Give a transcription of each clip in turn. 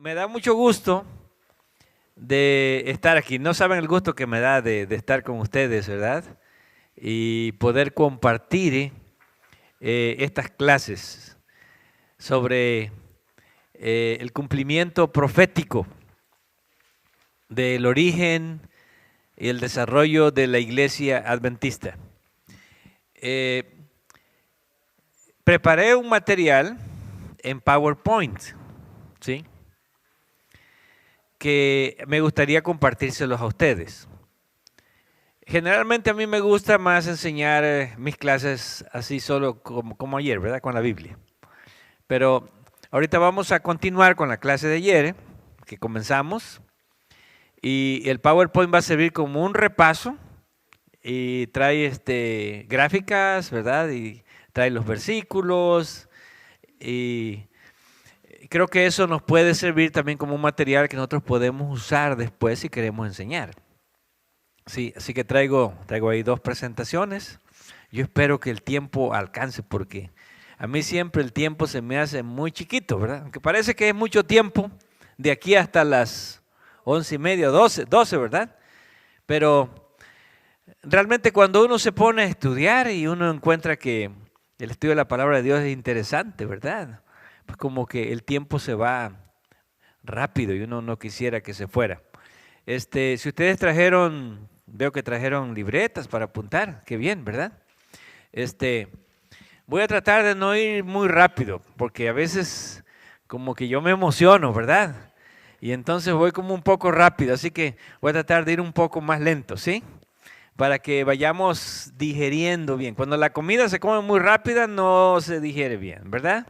Me da mucho gusto de estar aquí. No saben el gusto que me da de estar con ustedes, ¿verdad? Y poder compartir estas clases sobre el cumplimiento profético del origen y el desarrollo de la iglesia adventista. Preparé un material en PowerPoint, ¿sí?, que me gustaría compartírselos a ustedes. Generalmente a mí me gusta más enseñar mis clases así solo como ayer, ¿verdad? Con la Biblia. Pero ahorita vamos a continuar con la clase de ayer, que comenzamos. Y el PowerPoint va a servir como un repaso y trae gráficas, ¿verdad? Y trae los versículos y creo que eso nos puede servir también como un material que nosotros podemos usar después si queremos enseñar. Sí, así que traigo ahí dos presentaciones. Yo espero que el tiempo alcance porque a mí siempre el tiempo se me hace muy chiquito, ¿verdad? Aunque parece que es mucho tiempo, de aquí hasta las 11:30, 12, ¿verdad? Pero realmente cuando uno se pone a estudiar y uno encuentra que el estudio de la palabra de Dios es interesante, ¿verdad? Pues como que el tiempo se va rápido y uno no quisiera que se fuera. Si ustedes trajeron, veo que trajeron libretas para apuntar, qué bien, ¿verdad? Voy a tratar de no ir muy rápido, porque a veces como que yo me emociono, ¿verdad? Y entonces voy como un poco rápido, así que voy a tratar de ir un poco más lento, ¿sí? Para que vayamos digeriendo bien. Cuando la comida se come muy rápida no se digiere bien, ¿verdad?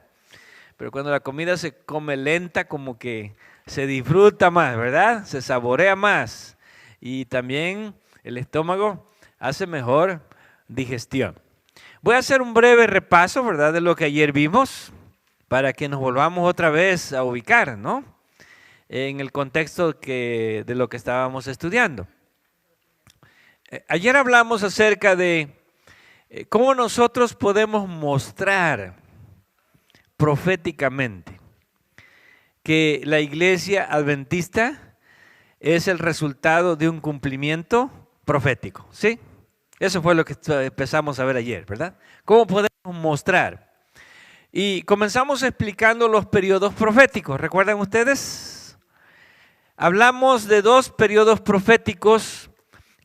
Pero cuando la comida se come lenta, como que se disfruta más, ¿verdad? Se saborea más. Y también el estómago hace mejor digestión. Voy a hacer un breve repaso, ¿verdad?, de lo que ayer vimos, para que nos volvamos otra vez a ubicar, ¿no?, en el contexto de lo que estábamos estudiando. Ayer hablamos acerca de cómo nosotros podemos mostrar proféticamente que la iglesia adventista es el resultado de un cumplimiento profético, ¿sí? Eso fue lo que empezamos a ver ayer, ¿verdad? ¿Cómo podemos mostrar? Y comenzamos explicando los periodos proféticos. ¿Recuerdan ustedes? Hablamos de dos periodos proféticos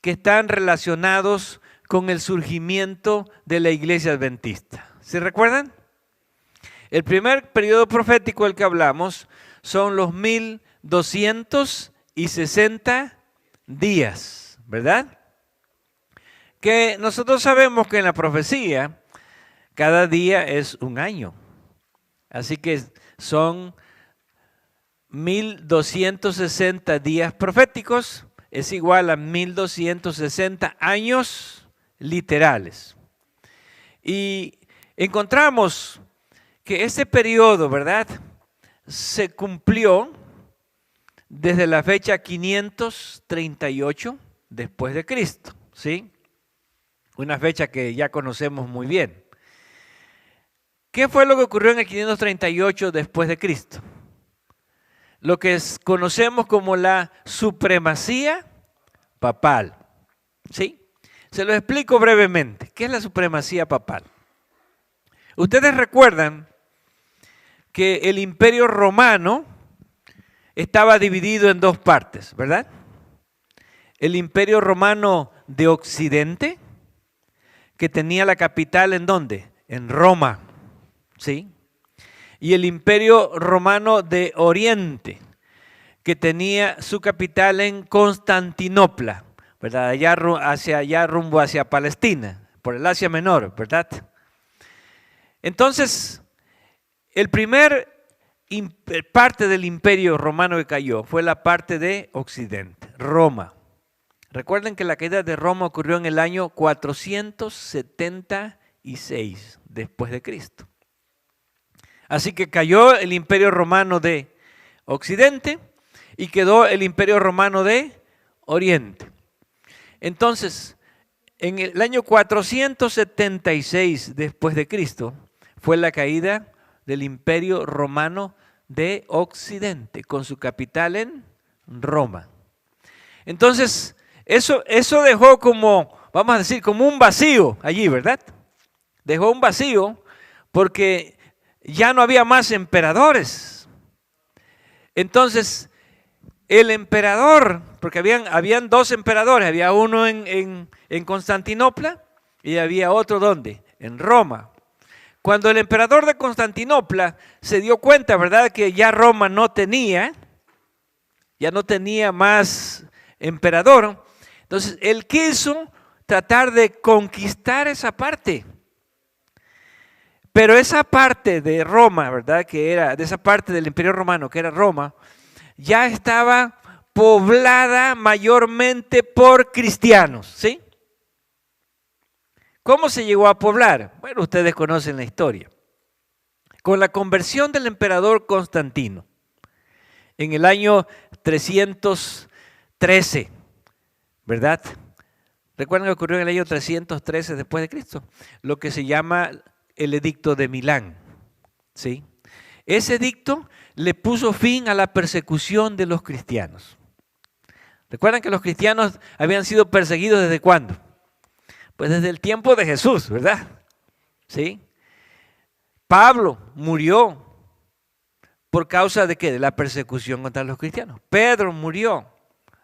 que están relacionados con el surgimiento de la iglesia adventista. ¿Sí recuerdan? El primer periodo profético del que hablamos son los 1260 días, ¿verdad? Que nosotros sabemos que en la profecía cada día es un año. Así que son 1260 días proféticos, es igual a 1260 años literales. Y encontramos que ese periodo, ¿verdad?, se cumplió desde la fecha 538 después de Cristo, ¿sí? Una fecha que ya conocemos muy bien. ¿Qué fue lo que ocurrió en el 538 después de Cristo? Lo que conocemos como la supremacía papal, ¿sí? Se lo explico brevemente. ¿Qué es la supremacía papal? Ustedes recuerdan que el Imperio Romano estaba dividido en dos partes, ¿verdad? El Imperio Romano de Occidente, que tenía la capital ¿en dónde? En Roma, ¿sí? Y el Imperio Romano de Oriente, que tenía su capital en Constantinopla, ¿verdad? Allá rumbo hacia Palestina, por el Asia Menor, ¿verdad? Entonces, el primer parte del Imperio Romano que cayó fue la parte de Occidente, Roma. Recuerden que la caída de Roma ocurrió en el año 476 después de Cristo. Así que cayó el Imperio Romano de Occidente y quedó el Imperio Romano de Oriente. Entonces, en el año 476 después de Cristo fue la caída del Imperio Romano de Occidente, con su capital en Roma. Entonces, eso dejó como, vamos a decir, como un vacío allí, ¿verdad? Dejó un vacío porque ya no había más emperadores. Entonces, el emperador, porque habían dos emperadores, había uno en Constantinopla y había otro, ¿dónde? En Roma. Cuando el emperador de Constantinopla se dio cuenta, ¿verdad?, que ya Roma ya no tenía más emperador, entonces él quiso tratar de conquistar esa parte. Pero esa parte de Roma, ¿verdad?, que era de esa parte del Imperio Romano, que era Roma, ya estaba poblada mayormente por cristianos, ¿sí? ¿Cómo se llegó a poblar? Bueno, ustedes conocen la historia. Con la conversión del emperador Constantino, en el año 313, ¿verdad? ¿Recuerdan que ocurrió en el año 313 después de Cristo? Lo que se llama el edicto de Milán, ¿sí? Ese edicto le puso fin a la persecución de los cristianos. ¿Recuerdan que los cristianos habían sido perseguidos desde cuándo? Pues desde el tiempo de Jesús, ¿verdad? ¿Sí? Pablo murió por causa de ¿qué? De la persecución contra los cristianos. Pedro murió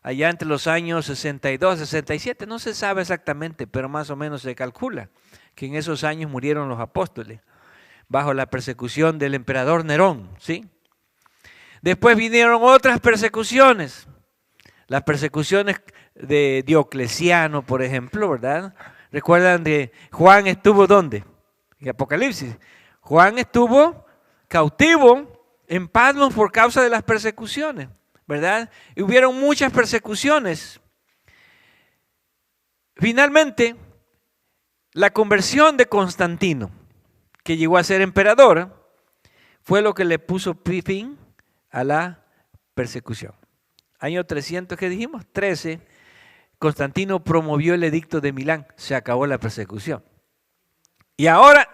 allá entre los años 62, 67, no se sabe exactamente, pero más o menos se calcula que en esos años murieron los apóstoles bajo la persecución del emperador Nerón, ¿sí? Después vinieron otras persecuciones, las persecuciones de Diocleciano, por ejemplo, ¿verdad? ¿Recuerdan de Juan estuvo dónde? En Apocalipsis. Juan estuvo cautivo en Patmos por causa de las persecuciones, ¿verdad? Y hubieron muchas persecuciones. Finalmente, la conversión de Constantino, que llegó a ser emperador, fue lo que le puso fin a la persecución. Año 300, ¿qué dijimos? 13, Constantino promovió el edicto de Milán, se acabó la persecución. Y ahora,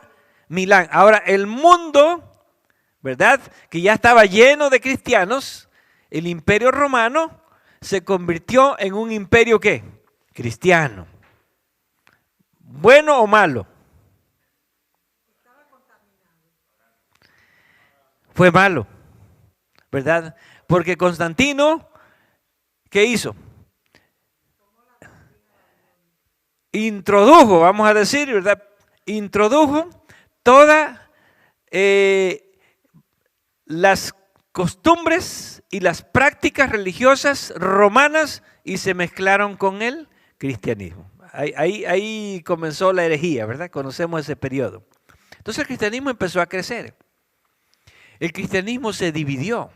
Milán, ahora el mundo, ¿verdad?, que ya estaba lleno de cristianos, el imperio romano se convirtió en un imperio, ¿qué? Cristiano. ¿Bueno o malo? Fue malo, ¿verdad? Porque Constantino, ¿qué hizo? Introdujo, vamos a decir, ¿verdad? Introdujo todas las costumbres y las prácticas religiosas romanas y se mezclaron con el cristianismo. Ahí comenzó la herejía, ¿verdad? Conocemos ese periodo. Entonces el cristianismo empezó a crecer. El cristianismo se dividió.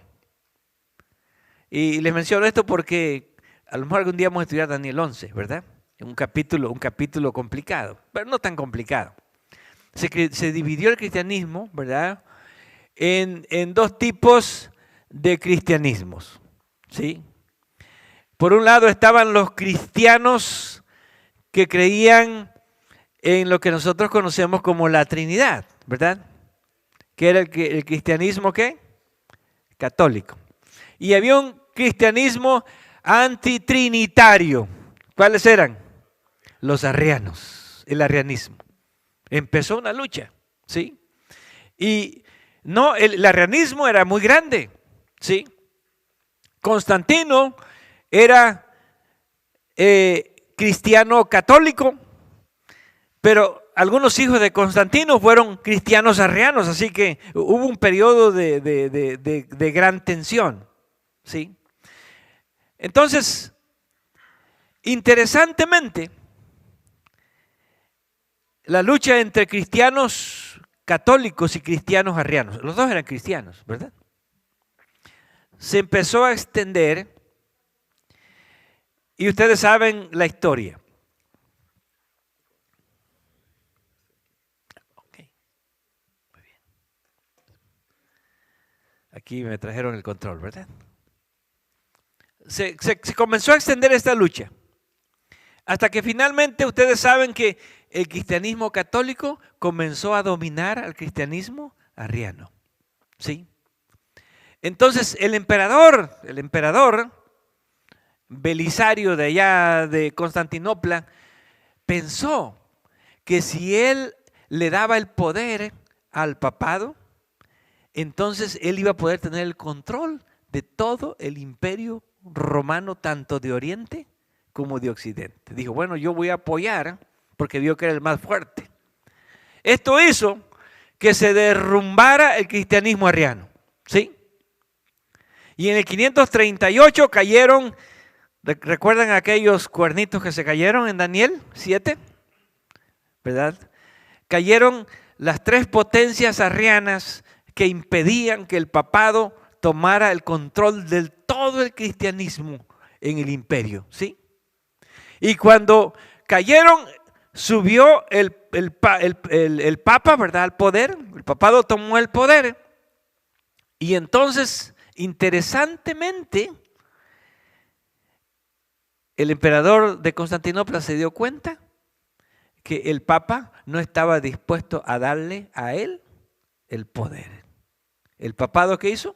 Y les menciono esto porque a lo mejor algún día vamos a estudiar Daniel 11, ¿verdad? Un capítulo complicado, pero no tan complicado. Se dividió el cristianismo, ¿verdad?, en dos tipos de cristianismos, ¿sí? Por un lado estaban los cristianos que creían en lo que nosotros conocemos como la Trinidad, ¿verdad? Que era el cristianismo, ¿qué? Católico. Y había un cristianismo antitrinitario. ¿Cuáles eran? Los arrianos, el arrianismo. Empezó una lucha, ¿sí? Y no, el arrianismo era muy grande, ¿sí? Constantino era cristiano católico, pero algunos hijos de Constantino fueron cristianos arrianos, así que hubo un periodo de gran tensión, ¿sí? Entonces, interesantemente, la lucha entre cristianos católicos y cristianos arrianos, los dos eran cristianos, ¿verdad?, se empezó a extender y ustedes saben la historia. Okay. Muy bien. Aquí me trajeron el control, ¿verdad? Se comenzó a extender esta lucha hasta que finalmente ustedes saben que el cristianismo católico comenzó a dominar al cristianismo arriano, ¿sí? Entonces el emperador Belisario de allá de Constantinopla pensó que si él le daba el poder al papado, entonces él iba a poder tener el control de todo el imperio romano, tanto de Oriente como de Occidente. Dijo, bueno, yo voy a apoyar porque vio que era el más fuerte. Esto hizo que se derrumbara el cristianismo arriano, ¿sí? Y en el 538 cayeron, ¿recuerdan aquellos cuernitos que se cayeron en Daniel 7? ¿Verdad? Cayeron las tres potencias arrianas que impedían que el papado tomara el control del todo el cristianismo en el imperio, ¿sí? Y cuando cayeron, subió el papa, ¿verdad?, al poder. El papado tomó el poder. Y entonces, interesantemente, el emperador de Constantinopla se dio cuenta que el papa no estaba dispuesto a darle a él el poder. ¿El papado qué hizo?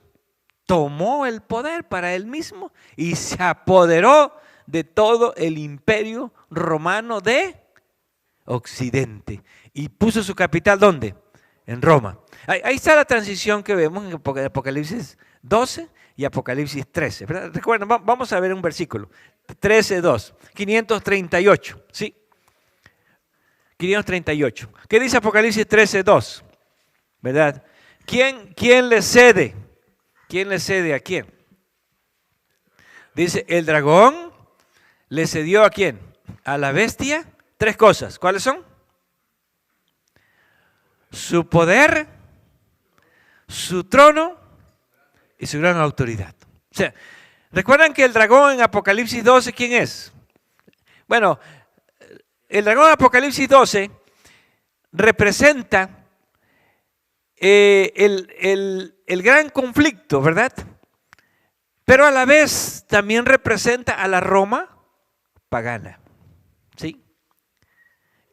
Tomó el poder para él mismo y se apoderó de todo el imperio romano de Occidente. Y puso su capital, ¿dónde? En Roma. Ahí está la transición que vemos en Apocalipsis 12 y Apocalipsis 13. ¿Verdad? Recuerden, vamos a ver un versículo. 13:2, 538, ¿sí? 538. ¿Qué dice Apocalipsis 13:2? ¿Verdad? ¿Quién le cede? ¿Quién le cede a quién? Dice, el dragón le cedió ¿a quién? A la bestia. Tres cosas. ¿Cuáles son? Su poder, su trono y su gran autoridad. O sea, ¿recuerdan que el dragón en Apocalipsis 12 quién es? Bueno, el dragón en Apocalipsis 12 representa el gran conflicto, ¿verdad? Pero a la vez también representa a la Roma pagana, ¿sí?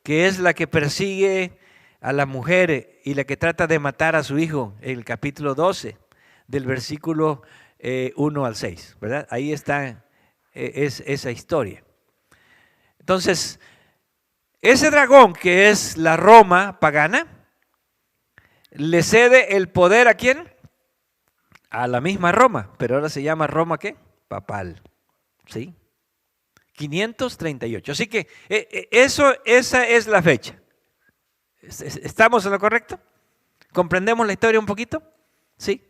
Que es la que persigue a la mujer y la que trata de matar a su hijo en el capítulo 12, del versículo 1 al 6, ¿verdad? Ahí está esa historia. Entonces, ese dragón que es la Roma pagana, le cede el poder ¿a quién? A la misma Roma, pero ahora se llama Roma ¿qué? Papal, ¿sí? 538. Así que esa es la fecha. ¿Estamos en lo correcto? ¿Comprendemos la historia un poquito? ¿Sí?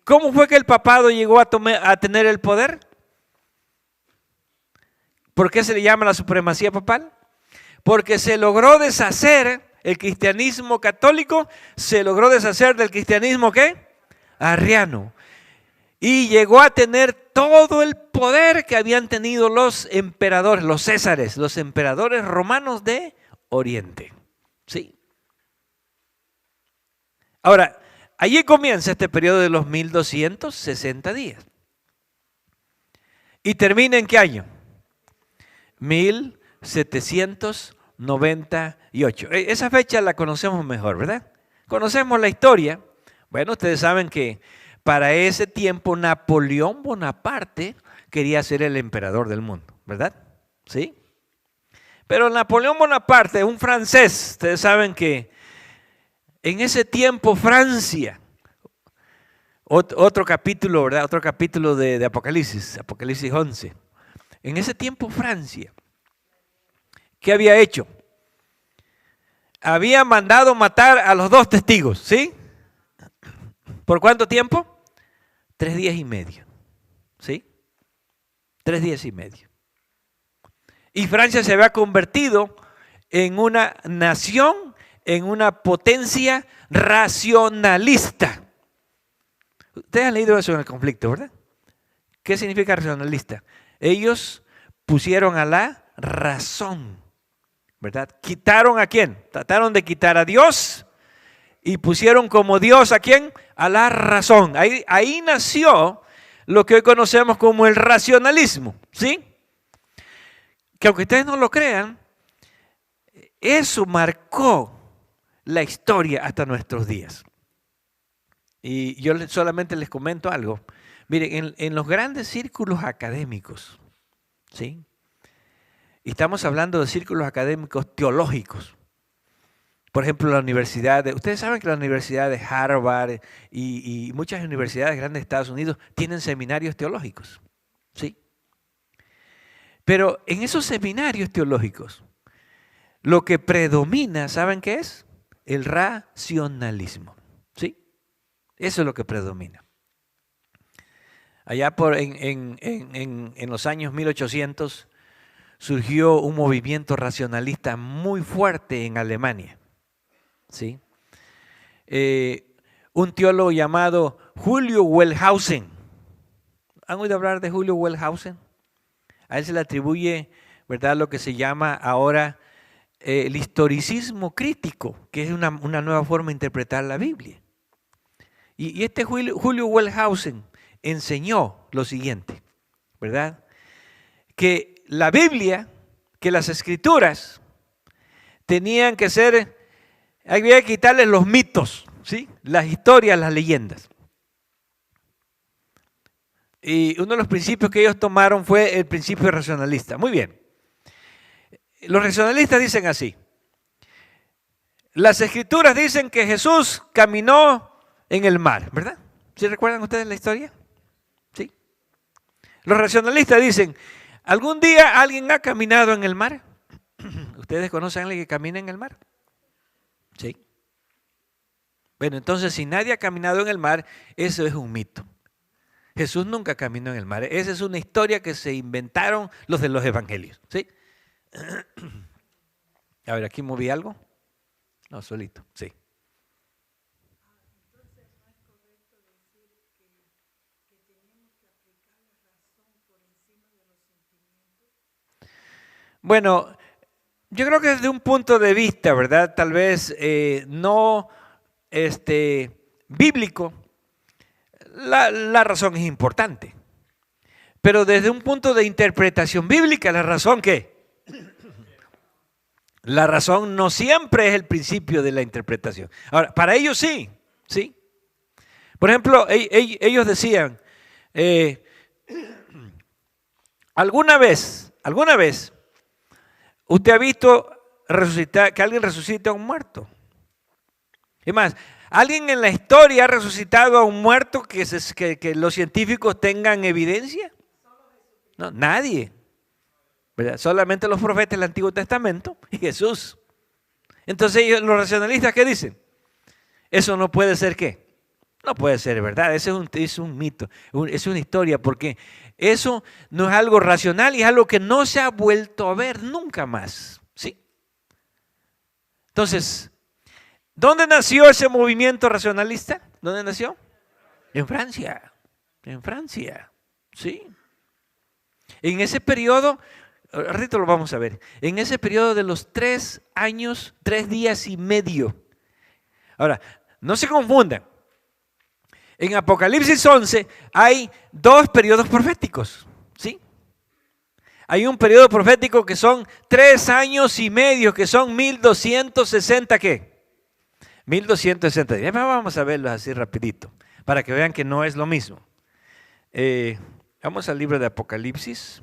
¿Cómo fue que el papado llegó a tener el poder? ¿Por qué se le llama la supremacía papal? Porque se logró deshacer el cristianismo católico, se logró deshacer del cristianismo ¿qué? Arriano. Y llegó a tener todo el poder que habían tenido los emperadores, los césares, los emperadores romanos de Oriente. ¿Sí? Ahora, allí comienza este periodo de los 1260 días. ¿Y termina en qué año? 1798. Esa fecha la conocemos mejor, ¿verdad? Conocemos la historia. Bueno, ustedes saben que para ese tiempo Napoleón Bonaparte quería ser el emperador del mundo, ¿verdad? ¿Sí? Pero Napoleón Bonaparte, un francés, ustedes saben que en ese tiempo Francia, otro capítulo, ¿verdad? Otro capítulo de Apocalipsis, Apocalipsis 11. En ese tiempo Francia, ¿qué había hecho? Había mandado matar a los dos testigos, ¿sí? ¿Por cuánto tiempo? 3 días y medio, ¿sí? 3 días y medio. Y Francia se había convertido en una nación, en una potencia racionalista. Ustedes han leído eso en el conflicto, ¿verdad? ¿Qué significa racionalista? Ellos pusieron a la razón, ¿verdad? ¿Quitaron a quién? Trataron de quitar a Dios y pusieron como Dios ¿a quién? A la razón. Ahí nació lo que hoy conocemos como el racionalismo, ¿sí? Que aunque ustedes no lo crean, eso marcó la historia hasta nuestros días. Y yo solamente les comento algo. Miren, en los grandes círculos académicos, ¿sí? Y estamos hablando de círculos académicos teológicos. Por ejemplo, ustedes saben que la Universidad de Harvard y muchas universidades grandes de Estados Unidos tienen seminarios teológicos, ¿sí? Pero en esos seminarios teológicos, lo que predomina, ¿saben qué es? El racionalismo, ¿sí? Eso es lo que predomina. Allá en los años 1800 surgió un movimiento racionalista muy fuerte en Alemania, ¿sí? Un teólogo llamado Julio Wellhausen. ¿Han oído hablar de Julio Wellhausen? A él se le atribuye, ¿verdad?, lo que se llama ahora el historicismo crítico, que es una nueva forma de interpretar la Biblia. Y este Julio Wellhausen enseñó lo siguiente, ¿verdad? Que la Biblia, que las Escrituras tenían que ser, había que quitarles los mitos, ¿sí? Las historias, las leyendas. Y uno de los principios que ellos tomaron fue el principio racionalista. Muy bien. Los racionalistas dicen así. Las Escrituras dicen que Jesús caminó en el mar, ¿verdad? ¿Sí recuerdan ustedes la historia? Sí. Los racionalistas dicen, ¿algún día alguien ha caminado en el mar? ¿Ustedes conocen a alguien que camina en el mar? Sí. Bueno, entonces si nadie ha caminado en el mar, eso es un mito. Jesús nunca caminó en el mar. Esa es una historia que se inventaron los de los evangelios, ¿sí? A ver, ¿aquí moví algo? No, solito, sí. Entonces no es correcto decir que tenemos que aplicar la razón por encima de los sentimientos. Bueno, yo creo que desde un punto de vista, ¿verdad? Tal vez no bíblico, la razón es importante. Pero desde un punto de interpretación bíblica, ¿la razón qué? La razón no siempre es el principio de la interpretación. Ahora, para ellos sí, ¿sí? Por ejemplo, ellos decían, ¿alguna vez usted ha visto que alguien resucita a un muerto? Es más, ¿alguien en la historia ha resucitado a un muerto que los científicos tengan evidencia? No, nadie. ¿Verdad? Solamente los profetas del Antiguo Testamento y Jesús. Entonces los racionalistas, ¿qué dicen? Eso no puede ser ¿qué? No puede ser verdad, eso es un mito, es una historia, porque eso no es algo racional y es algo que no se ha vuelto a ver nunca más, ¿sí? Entonces, ¿dónde nació ese movimiento racionalista? ¿Dónde nació? En Francia, ¿sí? En ese periodo, ahorita lo vamos a ver, en ese periodo de los 3 años, 3 días y medio. Ahora, no se confundan. En Apocalipsis 11 hay 2 periodos proféticos, ¿sí? Hay un periodo profético que son 3 años y medio, que son 1260, ¿qué? 1260 días. Vamos a verlos así rapidito, para que vean que no es lo mismo. Vamos al libro de Apocalipsis,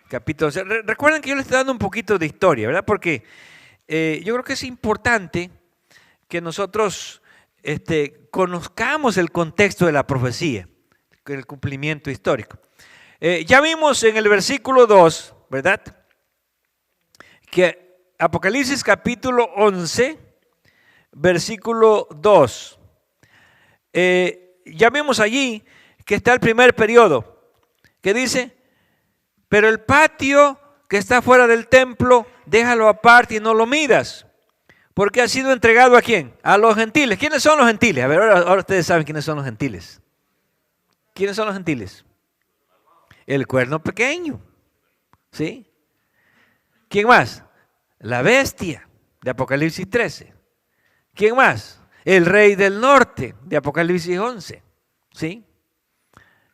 capítulo 11. Recuerden que yo les estoy dando un poquito de historia, ¿verdad? Porque yo creo que es importante que nosotros conozcamos el contexto de la profecía, el cumplimiento histórico. Ya vimos en el versículo 2, ¿verdad? Que Apocalipsis capítulo 11, versículo 2. Ya vimos allí que está el primer periodo, que dice, pero el patio que está fuera del templo, déjalo aparte y no lo midas, porque ha sido entregado ¿a quién? A los gentiles. ¿Quiénes son los gentiles? A ver, ahora ustedes saben quiénes son los gentiles. ¿Quiénes son los gentiles? El cuerno pequeño, ¿sí? ¿Quién más? La bestia, de Apocalipsis 13. ¿Quién más? El rey del norte, de Apocalipsis 11, ¿sí?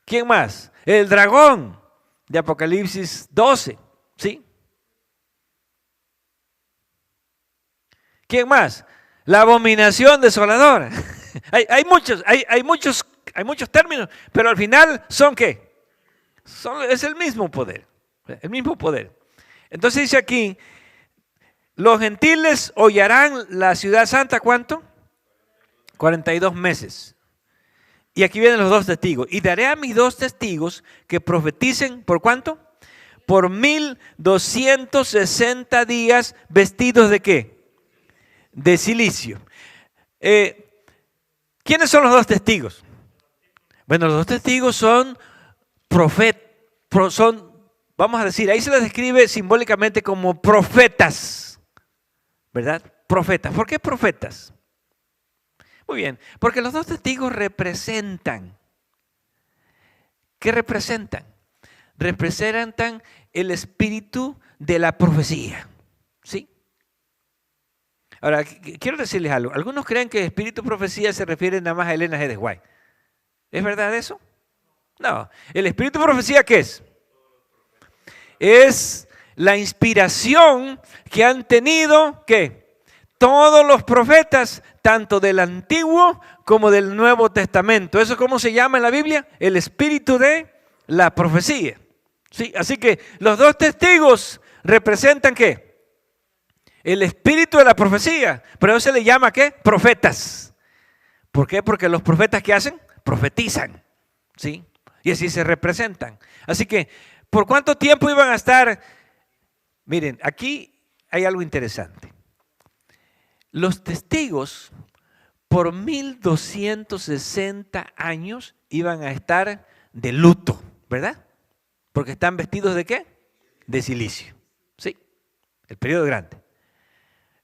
¿Quién más? El dragón, de Apocalipsis 12, ¿sí? ¿Quién más? La abominación desoladora. Hay muchos términos, pero al final son ¿qué? Es el mismo poder. El mismo poder. Entonces dice aquí, los gentiles hollarán la ciudad santa, ¿cuánto? 42 meses. Y aquí vienen los dos testigos. Y daré a mis dos testigos que profeticen, ¿por cuánto? Por 1260 días vestidos ¿de qué? De cilicio. ¿Quiénes son los dos testigos? Bueno, los dos testigos son vamos a decir, ahí se les describe simbólicamente como profetas, ¿verdad? Profetas. ¿Por qué profetas? Muy bien, porque los dos testigos representan. ¿Qué representan? Representan el espíritu de la profecía, ¿sí? Ahora, quiero decirles algo. Algunos creen que espíritu profecía se refiere nada más a Elena G. de White. ¿Es verdad eso? No. ¿El espíritu profecía qué es? Es la inspiración que han tenido, ¿qué? Todos los profetas, tanto del Antiguo como del Nuevo Testamento. ¿Eso cómo se llama en la Biblia? El espíritu de la profecía. ¿Sí? Así que los dos testigos representan ¿qué? El espíritu de la profecía. Pero eso se le llama ¿qué? Profetas. ¿Por qué? Porque los profetas ¿qué hacen? Profetizan. ¿Sí? Y así se representan. Así que, ¿por cuánto tiempo iban a estar? Miren, aquí hay algo interesante. Los testigos por 1260 años iban a estar de luto, ¿verdad? Porque están vestidos ¿de qué? De cilicio. Sí, el periodo grande.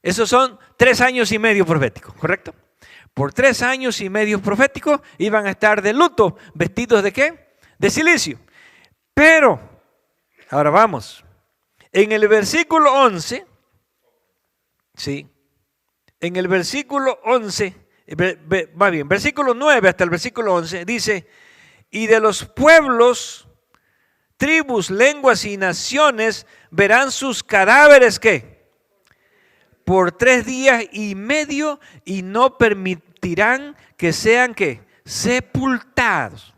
Esos son 3 años y medio proféticos, ¿correcto? Por 3 años y medio proféticos iban a estar de luto, vestidos ¿de qué? De cilicio. Pero, ahora vamos, en el versículo 11, ¿sí? En el versículo 11, más bien, versículo 9 hasta el versículo 11, dice, y de los pueblos, tribus, lenguas y naciones verán sus cadáveres, ¿qué? Por 3 días y medio y no permitirán que sean, ¿qué? Sepultados.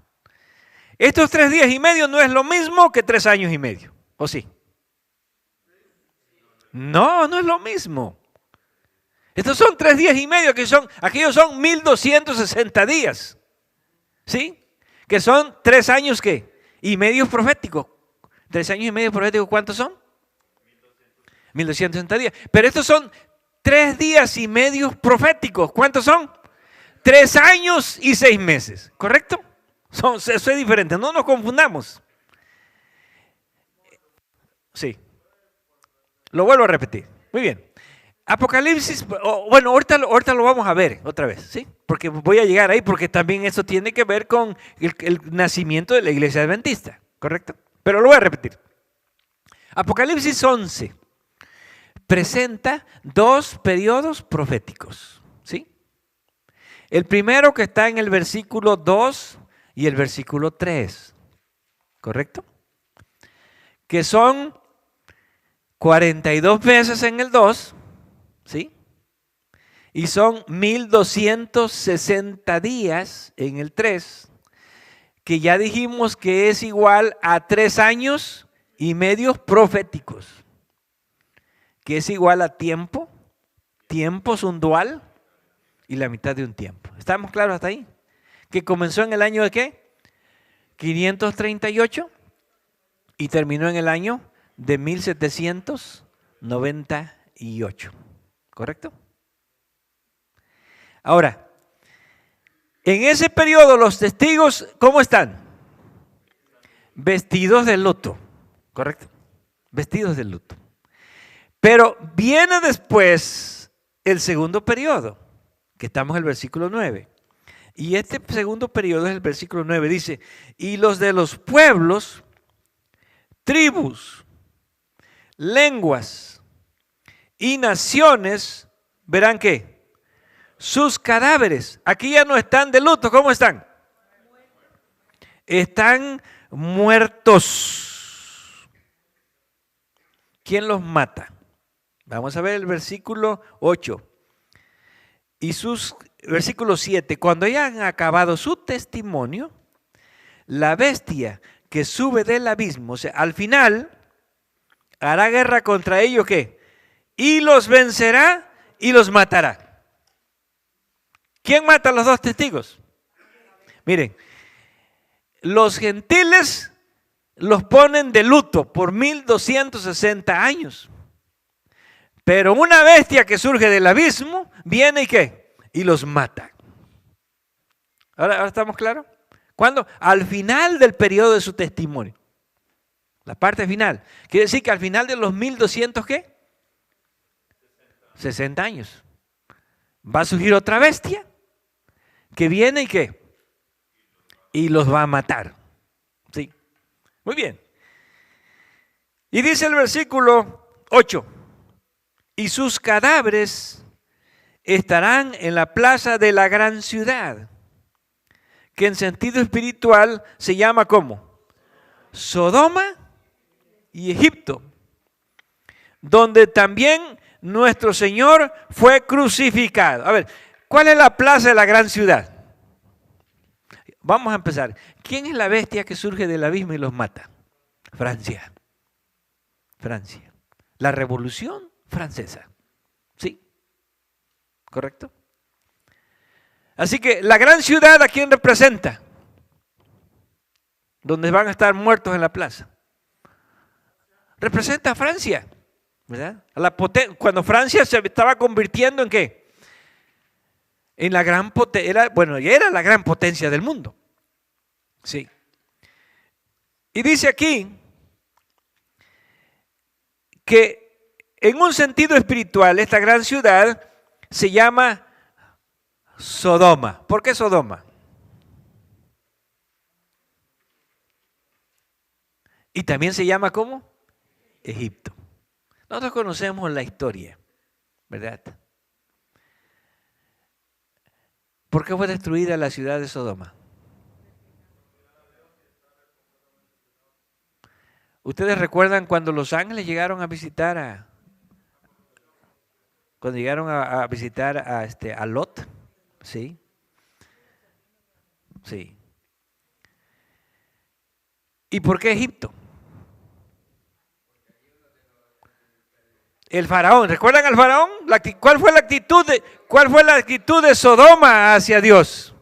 Estos 3 días y medio no es lo mismo que 3 años y medio, ¿o sí? No, no es lo mismo. Estos son 3 días y medio, aquellos son 1260 días. ¿Sí? Que son 3 años ¿qué? Y medio proféticos. 3 años y medio proféticos, ¿cuántos son? 1260 días. Pero estos son 3 días y medio proféticos. ¿Cuántos son? 3 años y 6 meses. ¿Correcto? Eso es diferente, no nos confundamos. Sí. Lo vuelvo a repetir. Muy bien. Apocalipsis, bueno, ahorita lo vamos a ver otra vez, ¿sí? Porque voy a llegar ahí, porque también eso tiene que ver con el nacimiento de la iglesia adventista, ¿correcto? Pero lo voy a repetir. Apocalipsis 11 presenta 2 periodos proféticos, ¿sí? El primero que está en el versículo 2 y el versículo 3, ¿correcto? Que son 42 veces en el 2, ¿sí? Y son 1260 días en el 3, que ya dijimos que es igual a 3 años y medio proféticos, que es igual a tiempo. Tiempo es un dual y la mitad de un tiempo. ¿Estamos claros hasta ahí? Que comenzó en el año de ¿qué? 538 y terminó en el año de 1798. ¿Correcto? Ahora, en ese periodo los testigos, ¿cómo están? Vestidos de luto. ¿Correcto? Vestidos de luto. Pero viene después el segundo periodo, que estamos en el versículo 9. Y este segundo periodo es el versículo 9. Dice, y los de los pueblos, tribus, lenguas y naciones verán ¿qué? Sus cadáveres. Aquí ya no están de luto. ¿Cómo están? Están muertos. ¿Quién los mata? Vamos a ver el versículo 8. Y sus versículo 7, cuando hayan acabado su testimonio, la bestia que sube del abismo, o sea, al final hará guerra contra ellos, ¿qué? Y los vencerá y los matará. ¿Quién mata a los dos testigos? Miren, los gentiles los ponen de luto por 1260 años. Pero una bestia que surge del abismo viene y ¿qué? Y los mata. ¿Ahora estamos claros? ¿Cuándo? Al final del periodo de su testimonio. La parte final. Quiere decir que al final de los 1200, ¿qué? 60 años. Va a surgir otra bestia que viene y ¿qué? Y los va a matar. Sí. Muy bien. Y dice el versículo 8. Y sus cadáveres estarán en la plaza de la gran ciudad, que en sentido espiritual se llama ¿cómo? Sodoma y Egipto, donde también nuestro Señor fue crucificado. A ver, ¿cuál es la plaza de la gran ciudad? Vamos a empezar. ¿Quién es la bestia que surge del abismo y los mata? Francia. Francia. La Revolución Francesa. ¿Sí? ¿Correcto? Así que la gran ciudad, ¿a quién representa? Donde van a estar muertos en la plaza. Representa a Francia, ¿verdad? Cuando Francia se estaba convirtiendo en ¿qué? En la gran potencia, bueno, ya era la gran potencia del mundo. Sí. Y dice aquí que en un sentido espiritual esta gran ciudad se llama Sodoma. ¿Por qué Sodoma? Y también se llama ¿cómo? Egipto. Nosotros conocemos la historia, ¿verdad? ¿Por qué fue destruida la ciudad de Sodoma? ¿Ustedes recuerdan cuando los ángeles llegaron a visitar cuando llegaron a visitar a Lot? Sí. Sí. ¿Y por qué Egipto? El faraón, ¿recuerdan al faraón? ¿Cuál fue la actitud de Sodoma hacia Dios?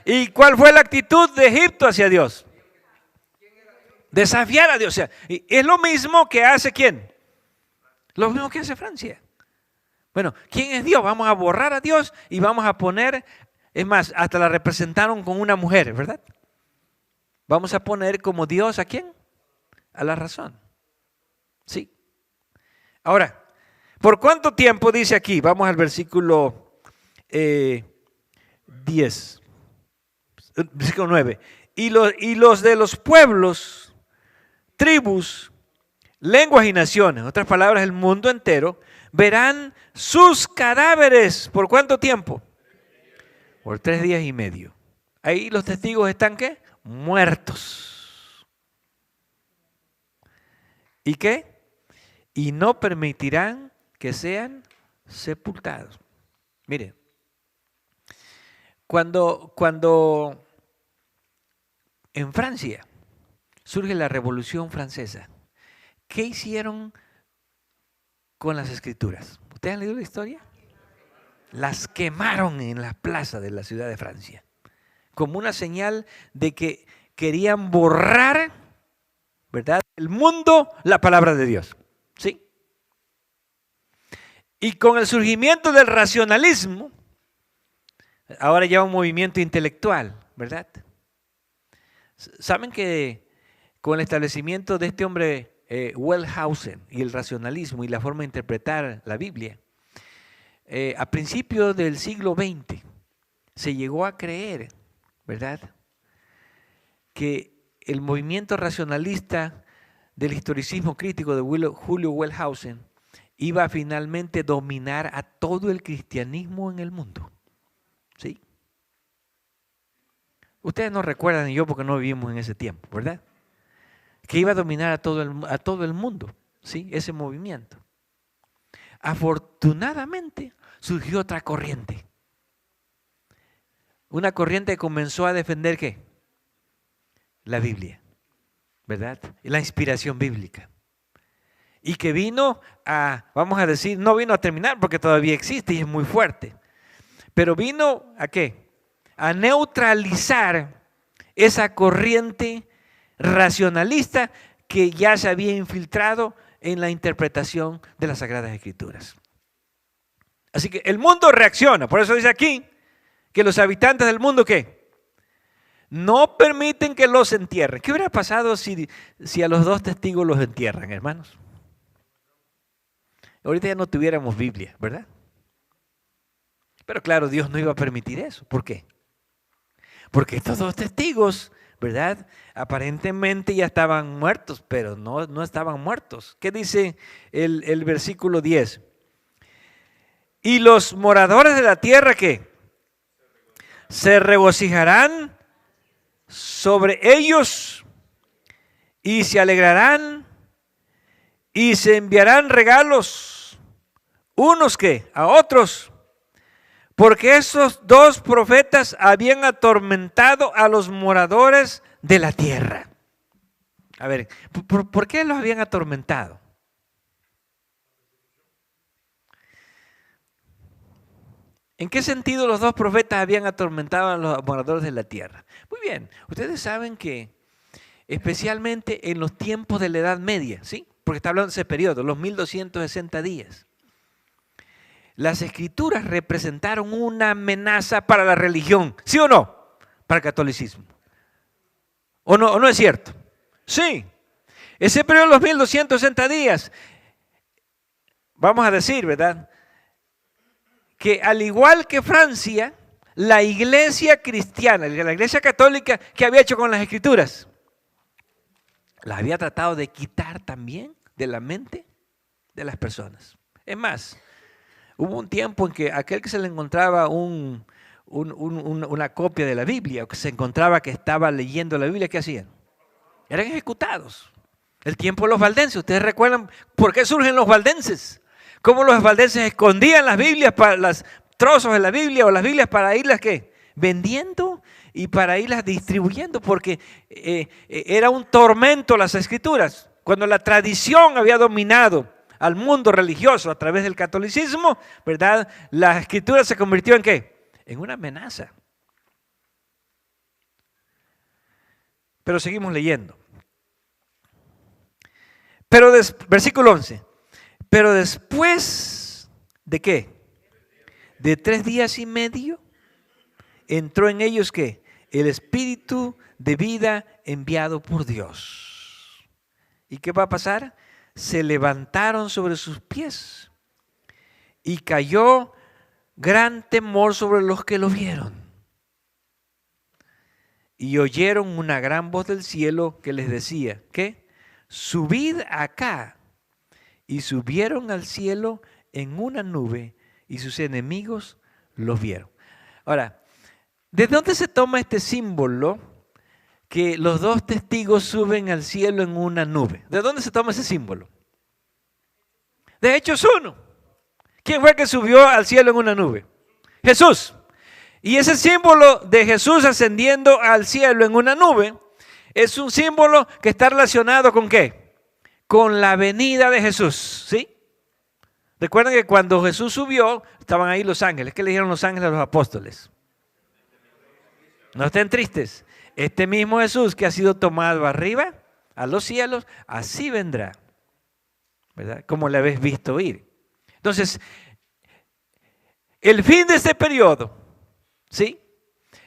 ¿Y cuál fue la actitud de Egipto hacia Dios? Desafiar a Dios. O sea, es lo mismo que hace ¿quién? Lo mismo que hace Francia. Bueno, ¿quién es Dios? Vamos a borrar a Dios y vamos a poner, es más, hasta la representaron con una mujer, ¿verdad? Vamos a poner como Dios ¿a quién? A la razón. Sí. Ahora, ¿por cuánto tiempo dice aquí? Vamos al versículo 10, versículo 9. Y los de los pueblos, tribus, lenguas y naciones, en otras palabras, el mundo entero, verán sus cadáveres. ¿Por cuánto tiempo? Por 3 días y medio. Ahí los testigos están ¿qué? Muertos. ¿Y qué? Y no permitirán que sean sepultados. Mire, cuando en Francia surge la Revolución Francesa, ¿qué hicieron con las escrituras? ¿Ustedes han leído la historia? Las quemaron en la plaza de la ciudad de Francia, como una señal de que querían borrar, ¿verdad?, del mundo la palabra de Dios. ¿Sí? Y con el surgimiento del racionalismo, ahora ya un movimiento intelectual, ¿verdad? ¿Saben que con el establecimiento de este hombre Wellhausen y el racionalismo y la forma de interpretar la Biblia, a principios del siglo XX se llegó a creer, ¿verdad?, que el movimiento racionalista del historicismo crítico de Julio Wellhausen iba a finalmente dominar a todo el cristianismo en el mundo. ¿Sí? Ustedes no recuerdan, y yo porque no vivimos en ese tiempo, ¿verdad? Que iba a dominar a todo el mundo, ¿sí? Ese movimiento. Afortunadamente surgió otra corriente, una corriente que comenzó a defender ¿qué? La Biblia, ¿verdad? La inspiración bíblica. Y que vino a, vamos a decir, no vino a terminar porque todavía existe y es muy fuerte. Pero vino ¿a qué? A neutralizar esa corriente racionalista que ya se había infiltrado en la interpretación de las Sagradas Escrituras. Así que el mundo reacciona, por eso dice aquí que los habitantes del mundo ¿qué? No permiten que los entierren. ¿Qué hubiera pasado si a los dos testigos los entierran, hermanos? Ahorita ya no tuviéramos Biblia, ¿verdad? Pero claro, Dios no iba a permitir eso. ¿Por qué? Porque estos dos testigos, ¿verdad? Aparentemente ya estaban muertos, pero no estaban muertos. ¿Qué dice el versículo 10? Y los moradores de la tierra, ¿qué? Se regocijarán sobre ellos y se alegrarán y se enviarán regalos, unos ¿qué? A otros, porque esos dos profetas habían atormentado a los moradores de la tierra. A ver, ¿por qué los habían atormentado? ¿En qué sentido los dos profetas habían atormentado a los moradores de la tierra? Muy bien, ustedes saben que especialmente en los tiempos de la Edad Media, ¿sí? Porque está hablando de ese periodo, los 1260 días. Las escrituras representaron una amenaza para la religión, ¿sí o no? Para el catolicismo. ¿O no es cierto? Sí. Ese periodo de los 1260 días, vamos a decir, ¿verdad? Que al igual que Francia, la iglesia cristiana, la iglesia católica, ¿qué había hecho con las escrituras? Las había tratado de quitar también de la mente de las personas. Es más, hubo un tiempo en que aquel que se le encontraba una copia de la Biblia, o que se encontraba que estaba leyendo la Biblia, ¿qué hacían? Eran ejecutados. El tiempo de los valdenses, ¿ustedes recuerdan por qué surgen los valdenses? Cómo los valdenses escondían las Biblias, los trozos de la Biblia o las Biblias para irlas ¿qué? Vendiendo y para irlas distribuyendo, porque era un tormento las escrituras. Cuando la tradición había dominado al mundo religioso a través del catolicismo, ¿verdad? La escritura se convirtió en ¿qué? En una amenaza. Pero seguimos leyendo. Pero versículo 11. Pero después de ¿qué? De 3 días y medio, entró en ellos ¿qué? El espíritu de vida enviado por Dios. ¿Y qué va a pasar? Se levantaron sobre sus pies y cayó gran temor sobre los que lo vieron. Y oyeron una gran voz del cielo que les decía, ¿qué? Subid acá. Y subieron al cielo en una nube y sus enemigos los vieron. Ahora, ¿de dónde se toma este símbolo que los dos testigos suben al cielo en una nube? ¿De dónde se toma ese símbolo? De Hechos 1. ¿Quién fue el que subió al cielo en una nube? Jesús. Y ese símbolo de Jesús ascendiendo al cielo en una nube es un símbolo que está relacionado ¿con qué? Con la venida de Jesús, ¿sí? Recuerden que cuando Jesús subió, estaban ahí los ángeles. ¿Qué le dijeron los ángeles a los apóstoles? No estén tristes. Este mismo Jesús que ha sido tomado arriba a los cielos, así vendrá, ¿verdad? Como le habéis visto ir. Entonces, el fin de este periodo, ¿sí?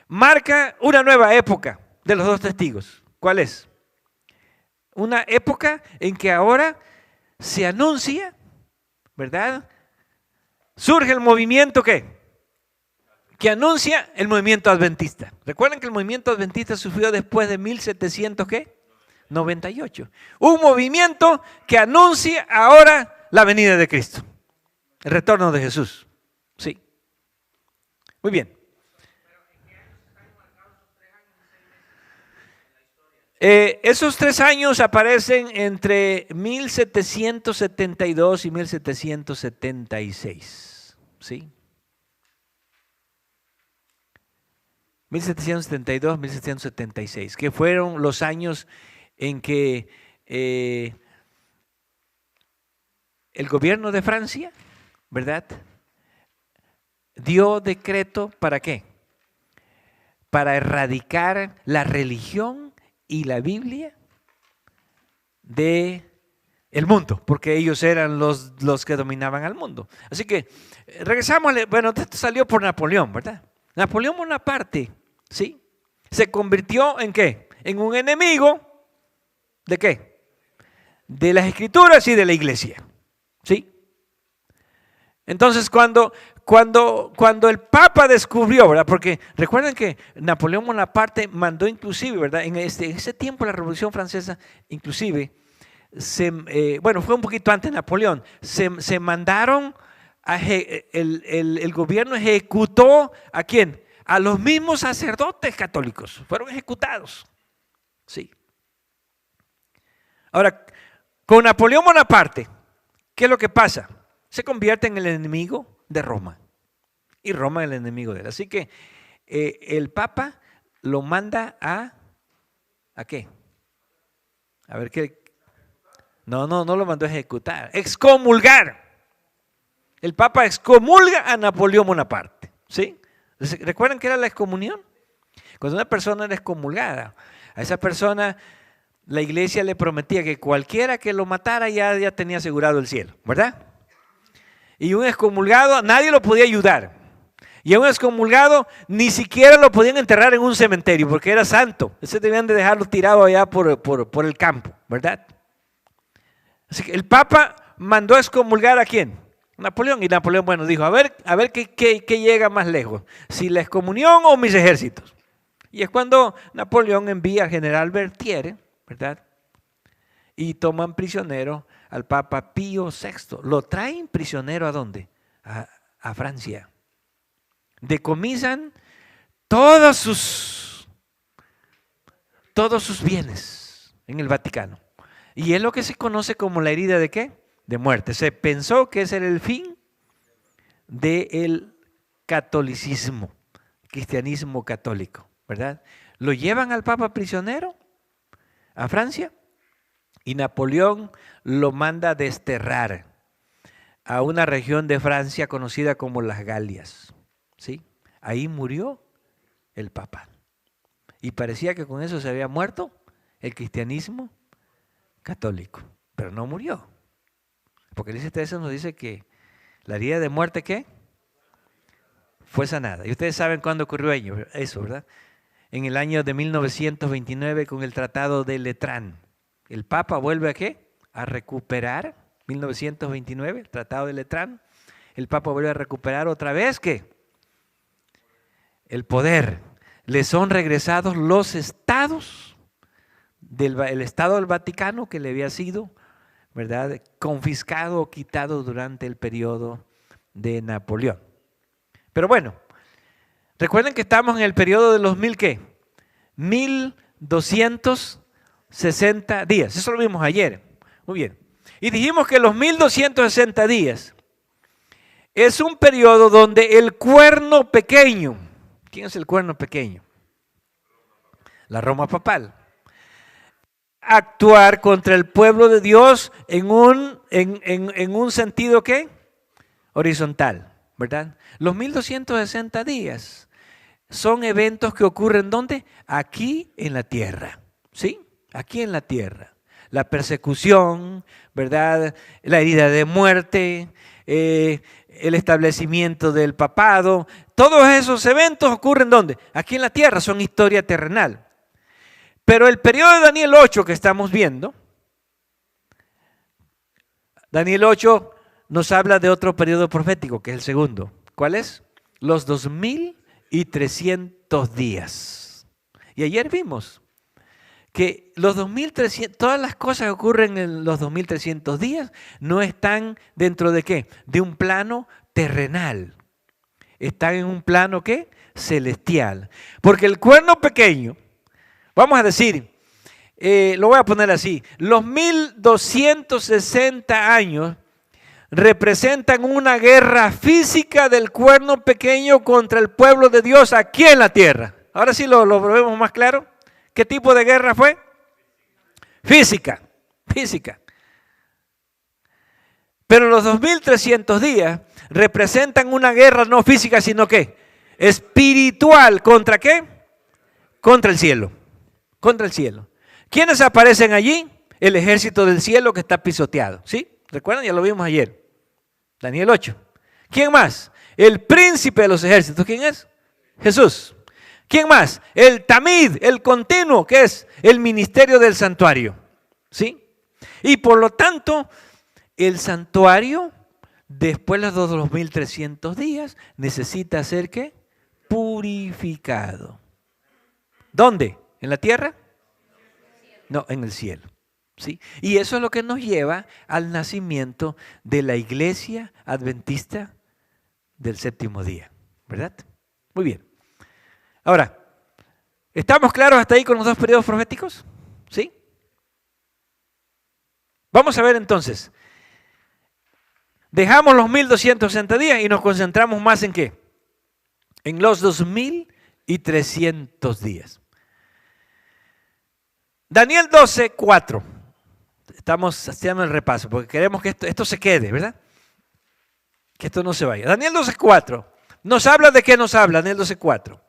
Marca una nueva época de los dos testigos. ¿Cuál es? Una época en que ahora se anuncia, ¿verdad? Surge el movimiento ¿qué? Que anuncia el movimiento adventista. Recuerden que el movimiento adventista surgió después de 1798. Un movimiento que anuncia ahora la venida de Cristo, el retorno de Jesús. Sí. Muy bien. Esos 3 años aparecen entre 1772 y 1776, ¿sí? 1772, 1776, que fueron los años en que el gobierno de Francia, ¿verdad?, dio decreto ¿para qué? Para erradicar la religión y la Biblia de el mundo, porque ellos eran los que dominaban al mundo. Así que regresamos, bueno, esto salió por Napoleón, ¿verdad? Napoleón Bonaparte, ¿sí?, se convirtió ¿en qué? En un enemigo ¿de qué? De las escrituras y de la iglesia, ¿sí? Entonces cuando el Papa descubrió, ¿verdad? Porque recuerden que Napoleón Bonaparte mandó inclusive, ¿verdad? En ese tiempo la Revolución Francesa, inclusive, bueno, fue un poquito antes de Napoleón, se mandaron, el gobierno ejecutó ¿a quién? A los mismos sacerdotes católicos, fueron ejecutados, ¿sí? Ahora, con Napoleón Bonaparte, ¿qué es lo que pasa? Se convierte en el enemigo de Roma y Roma el enemigo de él. Así que el Papa lo manda ¿a qué? A ver qué. No lo mandó a ejecutar, excomulgar. El Papa excomulga a Napoleón Bonaparte, ¿sí? ¿Recuerdan qué era la excomunión? Cuando una persona era excomulgada, a esa persona la iglesia le prometía que cualquiera que lo matara ya tenía asegurado el cielo, ¿verdad? Y un excomulgado, nadie lo podía ayudar. Y a un excomulgado ni siquiera lo podían enterrar en un cementerio porque era santo. Ese debían de dejarlo tirado allá por el campo, ¿verdad? Así que el Papa mandó a excomulgar ¿a quién? Napoleón. Y Napoleón, bueno, dijo, a ver qué llega más lejos, si la excomunión o mis ejércitos. Y es cuando Napoleón envía al general Berthier, ¿verdad? Y toman prisionero al Papa Pío VI. Lo traen prisionero ¿a dónde? A Francia. Decomisan todos sus bienes en el Vaticano. Y es lo que se conoce como la herida ¿de qué? De muerte. Se pensó que ese era el fin del catolicismo, cristianismo católico, ¿verdad? Lo llevan al Papa prisionero a Francia y Napoleón lo manda a desterrar a una región de Francia conocida como las Galias, ¿sí? Ahí murió el Papa y parecía que con eso se había muerto el cristianismo católico, pero no murió. Apocalipsis 13 nos dice que la herida de muerte ¿qué? Fue sanada. Y ustedes saben cuándo ocurrió eso, ¿verdad? En el año de 1929 con el Tratado de Letrán. El Papa vuelve ¿a qué? A recuperar, 1929, el Tratado de Letrán. El Papa vuelve a recuperar otra vez ¿qué? El poder. Le son regresados los estados, el Estado del Vaticano que le había sido, ¿verdad?, confiscado o quitado durante el periodo de Napoleón. Pero bueno, recuerden que estamos en el periodo de los ¿qué? 1260 días. Eso lo vimos ayer. Muy bien. Y dijimos que los 1260 días es un periodo donde el cuerno pequeño, ¿quién es el cuerno pequeño? La Roma papal. Actuar contra el pueblo de Dios en un sentido ¿qué? Horizontal, ¿verdad? Los 1260 días son eventos que ocurren ¿dónde? Aquí en la tierra, ¿sí? Aquí en la tierra. La persecución, ¿verdad? La herida de muerte, el establecimiento del papado, todos esos eventos ocurren ¿dónde? Aquí en la tierra, son historia terrenal. Pero el periodo de Daniel 8 que estamos viendo, Daniel 8 nos habla de otro periodo profético, que es el segundo. ¿Cuál es? Los 2300 días. Y ayer vimos que los 2300, todas las cosas que ocurren en los 2300 días no están dentro de ¿qué? De un plano terrenal. Están en un plano ¿qué? Celestial. Porque el cuerno pequeño, vamos a decir, lo voy a poner así, los 1260 años representan una guerra física del cuerno pequeño contra el pueblo de Dios aquí en la tierra. Ahora sí lo vemos más claro. ¿Qué tipo de guerra fue? Física. Pero los 2300 días representan una guerra no física, sino que espiritual. ¿Contra qué? Contra el cielo. Contra el cielo. ¿Quiénes aparecen allí? El ejército del cielo que está pisoteado. ¿Sí? ¿Recuerdan? Ya lo vimos ayer. Daniel 8. ¿Quién más? El príncipe de los ejércitos. ¿Quién es? Jesús. ¿Quién más? El Tamid, el continuo, que es el ministerio del santuario. ¿Sí? Y por lo tanto, el santuario, después de los 2300 días, necesita ser ¿qué? Purificado. ¿Dónde? ¿En la tierra? No, en el cielo. ¿Sí? Y eso es lo que nos lleva al nacimiento de la iglesia adventista del séptimo día. ¿Verdad? Muy bien. Ahora, ¿estamos claros hasta ahí con los dos periodos proféticos? ¿Sí? Vamos a ver entonces. Dejamos los 1260 días y nos concentramos más en ¿qué? En los 2300 días. Daniel 12, 4. Estamos haciendo el repaso porque queremos que esto se quede, ¿verdad? Que esto no se vaya. Daniel 12, 4. ¿Nos habla de qué nos habla? Daniel 12, 4.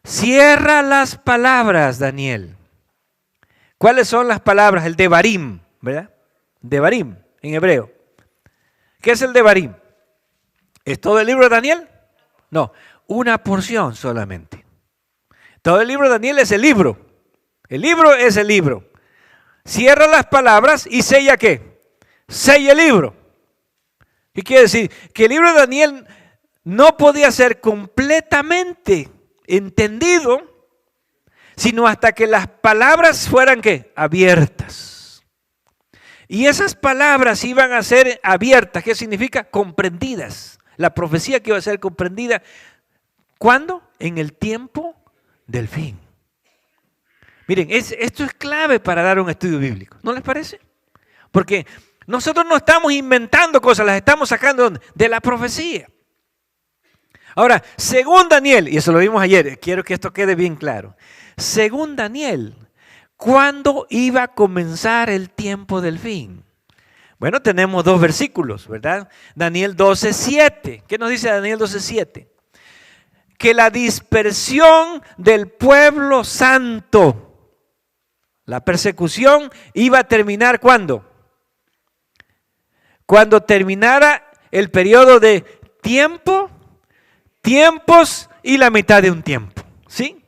Cierra las palabras, Daniel. ¿Cuáles son las palabras? El Devarim, ¿verdad? Devarim, en hebreo. ¿Qué es el Devarim? ¿Es todo el libro de Daniel? No, una porción solamente. Todo el libro de Daniel es el libro. El libro es el libro. Cierra las palabras y sella ¿qué? Sella el libro. ¿Qué quiere decir? Que el libro de Daniel no podía ser completamente entendido, sino hasta que las palabras fueran ¿qué? Abiertas. Y esas palabras iban a ser abiertas. ¿Qué significa? Comprendidas. La profecía que iba a ser comprendida. ¿Cuándo? En el tiempo del fin. Miren, esto es clave para dar un estudio bíblico. ¿No les parece? Porque nosotros no estamos inventando cosas, las estamos sacando de la profecía. Ahora, según Daniel, y eso lo vimos ayer, quiero que esto quede bien claro. Según Daniel, ¿cuándo iba a comenzar el tiempo del fin? Bueno, tenemos dos versículos, ¿verdad? Daniel 12:7. ¿Qué nos dice Daniel 12:7? Que la dispersión del pueblo santo, la persecución, iba a terminar ¿cuándo? Cuando terminara el periodo de tiempo, tiempos y la mitad de un tiempo. ¿Sí?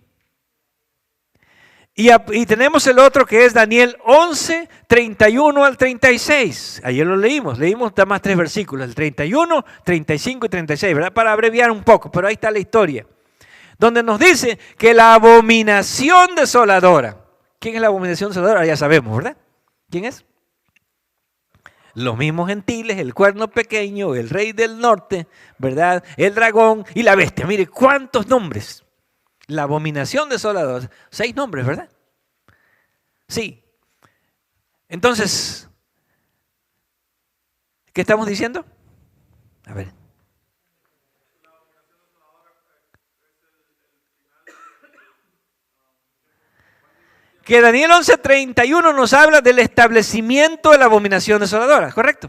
Y tenemos el otro que es Daniel 11, 31 al 36. Ayer lo leímos nada más 3 versículos, el 31, 35 y 36, ¿verdad? Para abreviar un poco, pero ahí está la historia. Donde nos dice que la abominación desoladora. ¿Quién es la abominación desoladora? Ya sabemos, ¿verdad? ¿Quién es? Los mismos gentiles, el cuerno pequeño, el rey del norte, ¿verdad? El dragón y la bestia. Mire, ¿cuántos nombres? La abominación desoladora. 6 nombres, ¿verdad? Sí. Entonces, ¿qué estamos diciendo? A ver. Que Daniel 11:31 nos habla del establecimiento de la abominación desoladora, ¿correcto?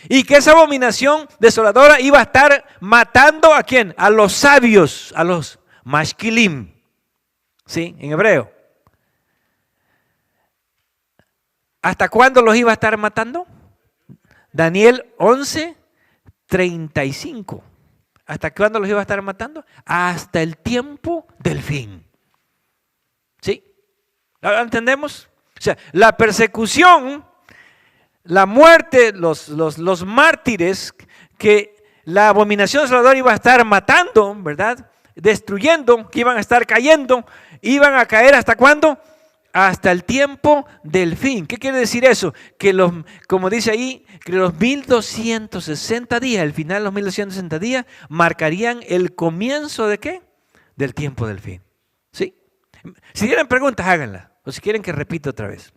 Y que esa abominación desoladora iba a estar matando ¿a quién? A los sabios, a los mashkilim, ¿sí? En hebreo. ¿Hasta cuándo los iba a estar matando? Daniel 11:35. ¿Hasta cuándo los iba a estar matando? Hasta el tiempo del fin. ¿Sí? ¿Entendemos? O sea, la persecución, la muerte, los mártires, que la abominación desoladora iba a estar matando, ¿verdad? Destruyendo, que iban a estar cayendo, iban a caer ¿hasta cuándo? Hasta el tiempo del fin. ¿Qué quiere decir eso? Que como dice ahí, que los 1260 días, el final de los 1260 días, marcarían el comienzo ¿de qué? Del tiempo del fin. ¿Sí? Si tienen preguntas, háganlas. O si quieren que repita otra vez.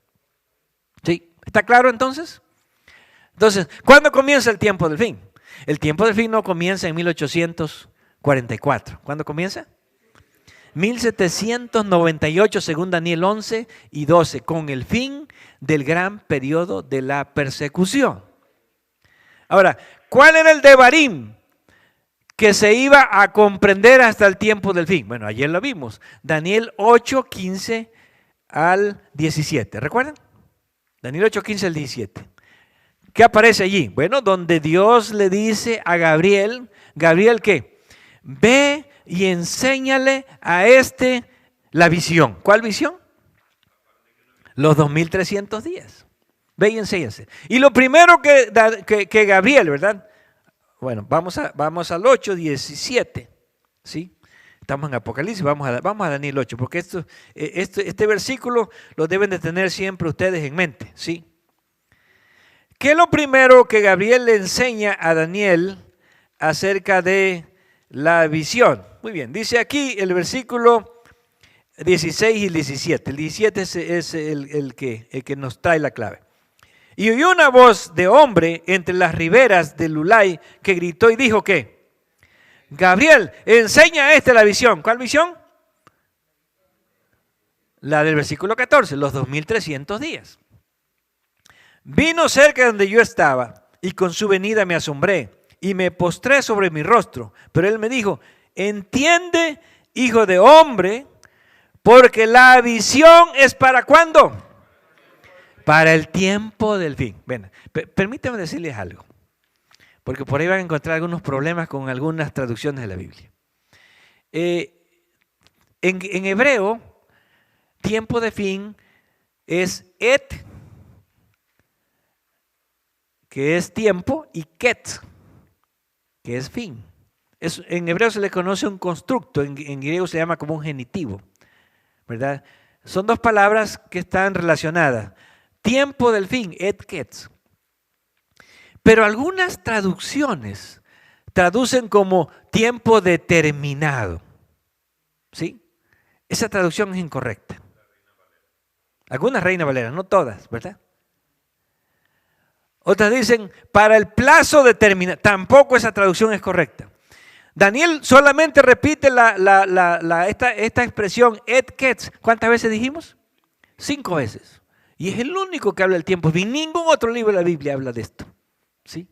¿Sí? ¿Está claro entonces? Entonces, ¿cuándo comienza el tiempo del fin? El tiempo del fin no comienza en 1844. ¿Cuándo comienza? 1798 según Daniel 11 y 12, con el fin del gran periodo de la persecución. Ahora, ¿cuál era el Devarim que se iba a comprender hasta el tiempo del fin? Bueno, ayer lo vimos, Daniel 8, 15 al 17, ¿recuerdan? Daniel 8, 15 al 17. ¿Qué aparece allí? Bueno, donde Dios le dice a Gabriel, ¿Gabriel qué? Ve y enséñale a la visión. ¿Cuál visión? Los 2300 días. Ve y enséñase. Y lo primero que Gabriel, ¿verdad? Bueno, vamos al 8, 17, ¿sí? Estamos en Apocalipsis, vamos a Daniel 8, porque este versículo lo deben de tener siempre ustedes en mente, ¿sí? ¿Qué es lo primero que Gabriel le enseña a Daniel acerca de la visión? Muy bien, dice aquí el versículo 16 y 17. El 17 es el que nos trae la clave. Y oyó una voz de hombre entre las riberas del Ulai que gritó y dijo ¿qué? Gabriel, enseña a la visión. ¿Cuál visión? La del versículo 14, los 2300 días. Vino cerca de donde yo estaba y con su venida me asombré y me postré sobre mi rostro. Pero él me dijo, entiende, hijo de hombre, porque la visión es ¿para cuándo? Para el tiempo del fin. Bueno, permítanme decirles algo, porque por ahí van a encontrar algunos problemas con algunas traducciones de la Biblia. En hebreo, tiempo de fin es et, que es tiempo, y ket, que es fin. En hebreo se le conoce un constructo, en griego se llama como un genitivo, ¿verdad? Son dos palabras que están relacionadas. Tiempo del fin, et ket. Pero algunas traducciones traducen como tiempo determinado, ¿sí? Esa traducción es incorrecta. Algunas Reina Valera, no todas, ¿verdad? Otras dicen para el plazo determinado. Tampoco esa traducción es correcta. Daniel solamente repite esta expresión et ket. ¿Cuántas veces dijimos? 5 veces. Y es el único que habla del tiempo. Y ningún otro libro de la Biblia habla de esto, ¿sí?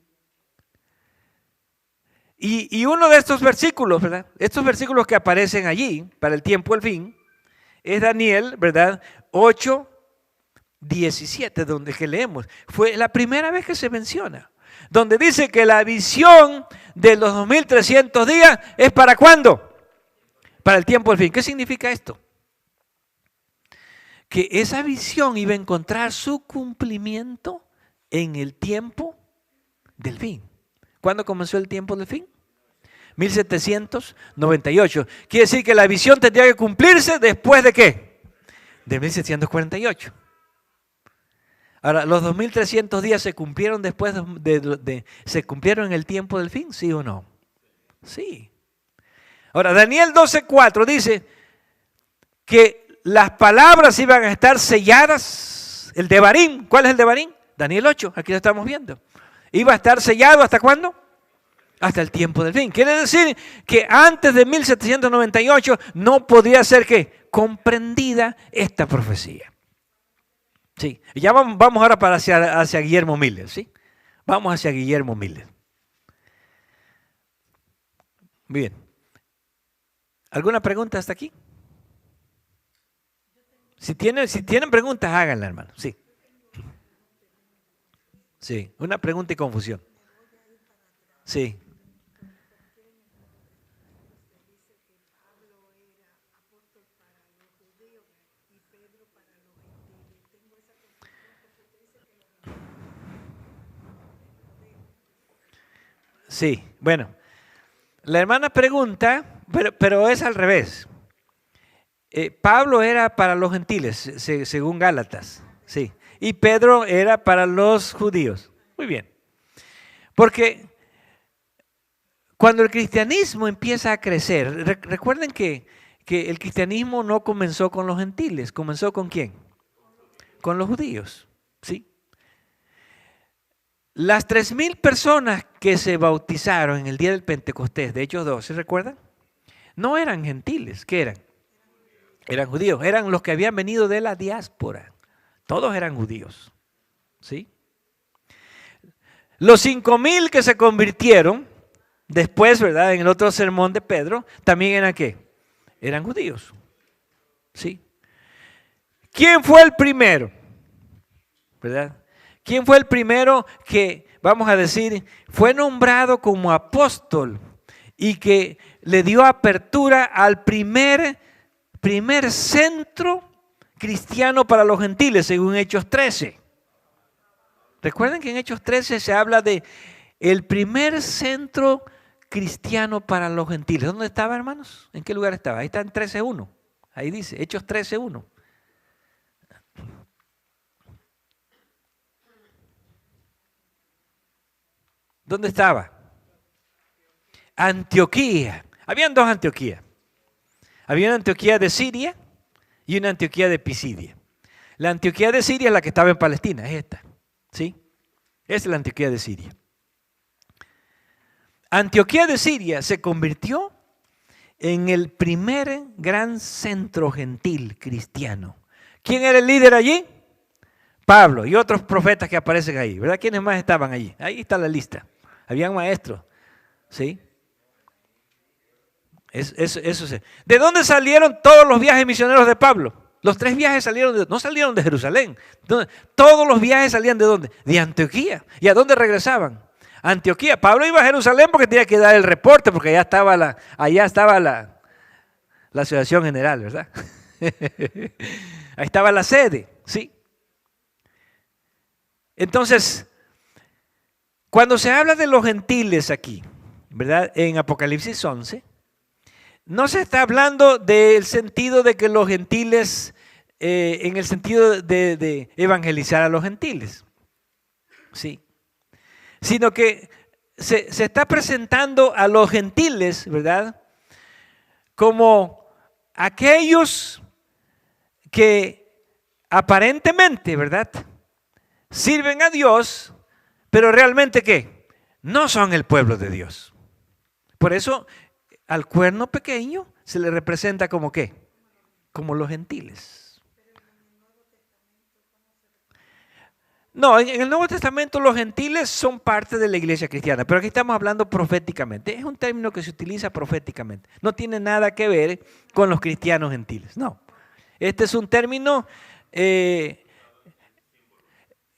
Y uno de estos versículos, ¿verdad? Estos versículos que aparecen allí para el tiempo del fin, es Daniel, ¿verdad? 8, 17, donde que leemos. Fue la primera vez que se menciona. Donde dice que la visión de los 2300 días es ¿para cuándo? Para el tiempo del fin. ¿Qué significa esto? Que esa visión iba a encontrar su cumplimiento en el tiempo del fin. ¿Cuándo comenzó el tiempo del fin? 1798. Quiere decir que la visión tendría que cumplirse después de ¿qué? De 1748. Ahora, ¿los 2300 días se cumplieron después se cumplieron en el tiempo del fin? ¿Sí o no? Sí. Ahora, Daniel 12:4 dice que las palabras iban a estar selladas. El Devarim, ¿cuál es el Devarim? Daniel 8, aquí lo estamos viendo. Iba a estar sellado ¿hasta cuándo? Hasta el tiempo del fin. Quiere decir que antes de 1798 no podría ser ¿qué? Comprendida esta profecía. Sí, ya vamos ahora hacia Guillermo Miller, ¿sí? Vamos hacia Guillermo Miller. Bien. ¿Alguna pregunta hasta aquí? Si tienen preguntas, háganla, hermano. Sí. Sí, una pregunta y confusión. Sí. Sí, bueno, la hermana pregunta, pero es al revés. Pablo era para los gentiles, según Gálatas, sí, y Pedro era para los judíos. Muy bien, porque cuando el cristianismo empieza a crecer, recuerden que el cristianismo no comenzó con los gentiles, comenzó ¿con quién? Con los judíos, ¿sí? Las 3000 personas que se bautizaron en el día del Pentecostés, de Hechos 2, ¿se recuerdan? No eran gentiles, ¿qué eran? Eran judíos, eran los que habían venido de la diáspora. Todos eran judíos. ¿Sí? Los 5,000 que se convirtieron después, ¿verdad? En el otro sermón de Pedro, también eran ¿qué? Eran judíos. ¿Sí? ¿Quién fue el primero? ¿Verdad? ¿Quién fue el primero que, vamos a decir, fue nombrado como apóstol y que le dio apertura al primer centro cristiano para los gentiles, según Hechos 13? Recuerden que en Hechos 13 se habla de el primer centro cristiano para los gentiles. ¿Dónde estaba, hermanos? ¿En qué lugar estaba? Ahí está en 13:1. Ahí dice, Hechos 13:1. ¿Dónde estaba? Antioquía. Habían dos Antioquías. Había una Antioquía de Siria y una Antioquía de Pisidia. La Antioquía de Siria es la que estaba en Palestina, es esta. ¿Sí? Es la Antioquía de Siria. Antioquía de Siria se convirtió en el primer gran centro gentil cristiano. ¿Quién era el líder allí? Pablo y otros profetas que aparecen ahí, ¿verdad? ¿Quiénes más estaban allí? Ahí está la lista. Habían maestros, ¿sí? Eso sí. ¿De dónde salieron todos los viajes misioneros de Pablo? Los 3 viajes no salieron de Jerusalén. Todos los viajes salían ¿de dónde? De Antioquía. ¿Y a dónde regresaban? Antioquía. Pablo iba a Jerusalén porque tenía que dar el reporte, porque allá estaba la asociación general, ¿verdad? Ahí estaba la sede, ¿sí? Entonces, cuando se habla de los gentiles aquí, ¿verdad? En Apocalipsis 11, no se está hablando del sentido de que los gentiles, en el sentido de evangelizar a los gentiles, ¿sí? Sino que se está presentando a los gentiles, ¿verdad? Como aquellos que aparentemente, ¿verdad? Sirven a Dios, pero realmente ¿qué? No son el pueblo de Dios. Por eso al cuerno pequeño se le representa como ¿qué? Como los gentiles. No, en el Nuevo Testamento los gentiles son parte de la iglesia cristiana, pero aquí estamos hablando proféticamente. Es un término que se utiliza proféticamente. No tiene nada que ver con los cristianos gentiles, no. Este es un término que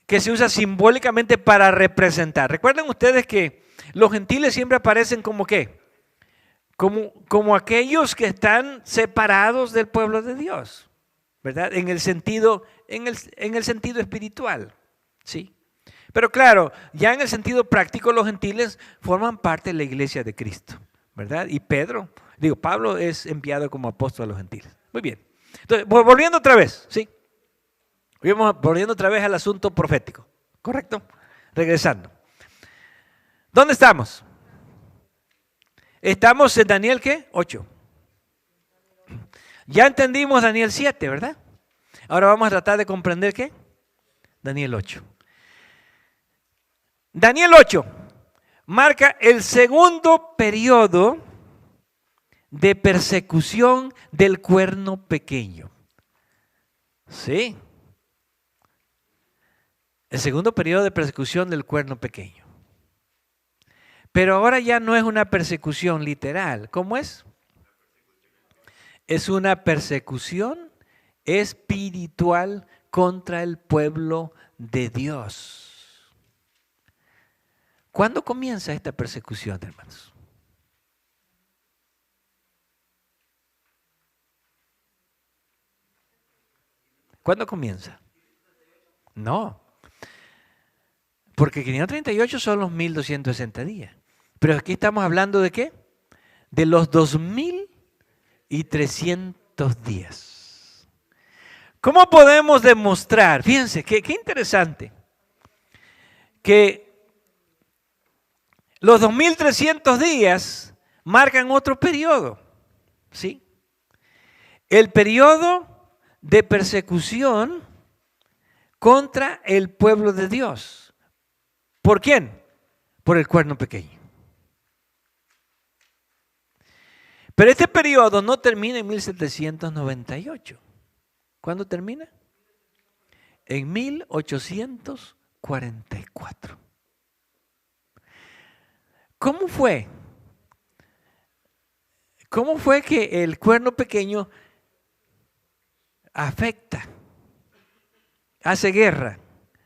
se usa simbólicamente para representar. Recuerden ustedes que los gentiles siempre aparecen como ¿qué? Como aquellos que están separados del pueblo de Dios, ¿verdad? En el sentido espiritual, ¿sí? Pero claro, ya en el sentido práctico los gentiles forman parte de la iglesia de Cristo, ¿verdad? Y Pablo es enviado como apóstol a los gentiles. Muy bien. Entonces, volviendo otra vez, ¿sí? Volviendo otra vez al asunto profético, ¿correcto? Regresando. ¿Dónde estamos? Estamos en Daniel, ¿qué? 8. Ya entendimos Daniel 7, ¿verdad? Ahora vamos a tratar de comprender ¿qué? Daniel 8. Daniel 8 marca el segundo periodo de persecución del cuerno pequeño. ¿Sí? El segundo periodo de persecución del cuerno pequeño. Pero ahora ya no es una persecución literal. ¿Cómo es? Es una persecución espiritual contra el pueblo de Dios. ¿Cuándo comienza esta persecución, hermanos? ¿Cuándo comienza? No. Porque 538 son los 1260 días. Pero aquí estamos hablando ¿de qué? De los 2300 días. ¿Cómo podemos demostrar? Fíjense, qué interesante. Que los 2300 días marcan otro periodo. ¿Sí? El periodo de persecución contra el pueblo de Dios. ¿Por quién? Por el cuerno pequeño. Pero este periodo no termina en 1798. ¿Cuándo termina? En 1844. ¿Cómo fue? ¿Cómo fue que el cuerno pequeño afecta, hace guerra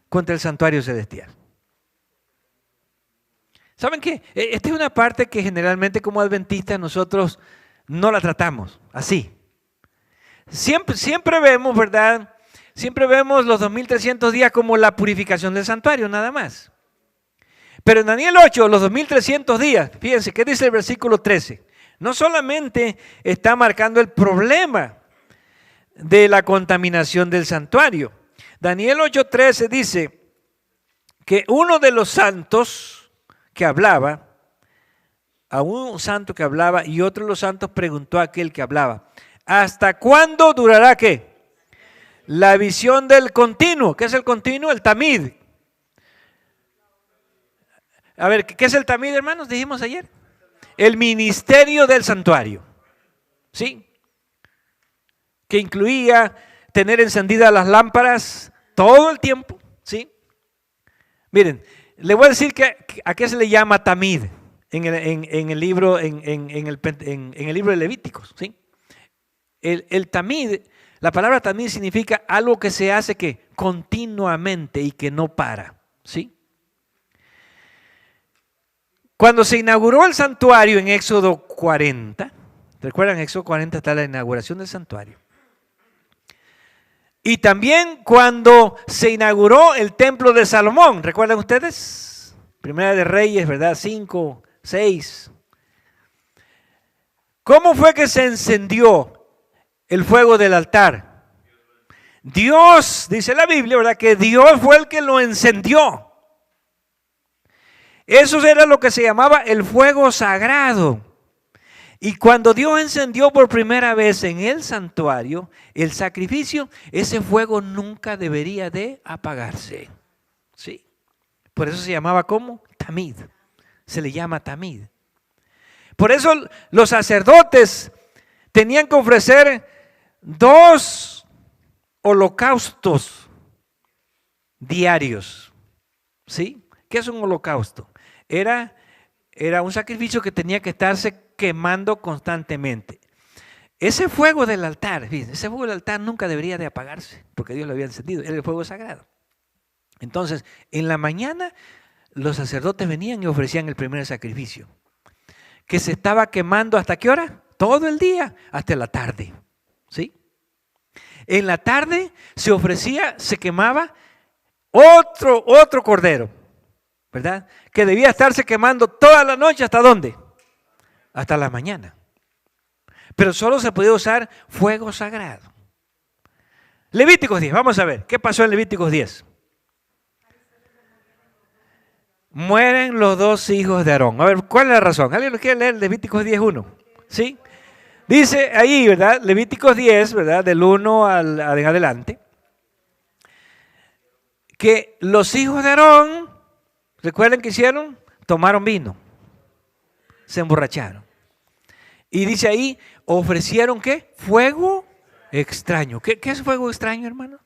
contra el santuario celestial? ¿Saben qué? Esta es una parte que generalmente como adventistas nosotros no la tratamos así. Siempre vemos, ¿verdad? Siempre vemos los 2300 días como la purificación del santuario, nada más. Pero en Daniel 8, los 2300 días, fíjense, ¿qué dice el versículo 13? No solamente está marcando el problema de la contaminación del santuario. Daniel 8:13 dice que uno de los santos que hablaba, a un santo que hablaba y otro de los santos preguntó a aquel que hablaba, ¿hasta cuándo durará qué? La visión del continuo. ¿Qué es el continuo? El tamid. A ver, ¿qué es el tamid, hermanos? Dijimos ayer. El ministerio del santuario. ¿Sí? Que incluía tener encendidas las lámparas todo el tiempo. ¿Sí? Miren, le voy a decir a qué se le llama tamid en el libro de Levíticos. ¿Sí? El tamid, la palabra tamid significa algo que se hace que continuamente y que no para. ¿Sí? Cuando se inauguró el santuario en Éxodo 40, ¿recuerdan? En Éxodo 40 está la inauguración del santuario. Y también cuando se inauguró el templo de Salomón, ¿recuerdan ustedes? Primera de Reyes, ¿verdad? 5, 6. ¿Cómo fue que se encendió el fuego del altar? Dios, dice la Biblia, ¿verdad? Que Dios fue el que lo encendió. Eso era lo que se llamaba el fuego sagrado. Y cuando Dios encendió por primera vez en el santuario el sacrificio, ese fuego nunca debería de apagarse. ¿Sí? Por eso se llamaba ¿cómo? Tamid. Se le llama tamid. Por eso los sacerdotes tenían que ofrecer 2 holocaustos diarios. ¿Sí? ¿Qué es un holocausto? Era un sacrificio que tenía que estarse quemando constantemente. Ese fuego del altar, fíjense, ese fuego del altar nunca debería de apagarse, porque Dios lo había encendido, era el fuego sagrado. Entonces, en la mañana, los sacerdotes venían y ofrecían el primer sacrificio, que se estaba quemando ¿hasta qué hora? Todo el día, hasta la tarde. ¿Sí? En la tarde se quemaba otro cordero, ¿verdad? Que debía estarse quemando toda la noche, ¿hasta dónde? Hasta la mañana. Pero solo se podía usar fuego sagrado. Levíticos 10, vamos a ver, ¿qué pasó en Levíticos 10? Mueren los 2 hijos de Aarón. A ver, ¿cuál es la razón? ¿Alguien lo quiere leer? Levíticos 10:1. ¿Sí? Dice ahí, ¿verdad? Levíticos 10, ¿verdad? Del 1 en adelante. Que los hijos de Aarón, ¿recuerdan qué hicieron? Tomaron vino. Se emborracharon. Y dice ahí, ofrecieron ¿qué? Fuego extraño. ¿Qué es fuego extraño, hermano?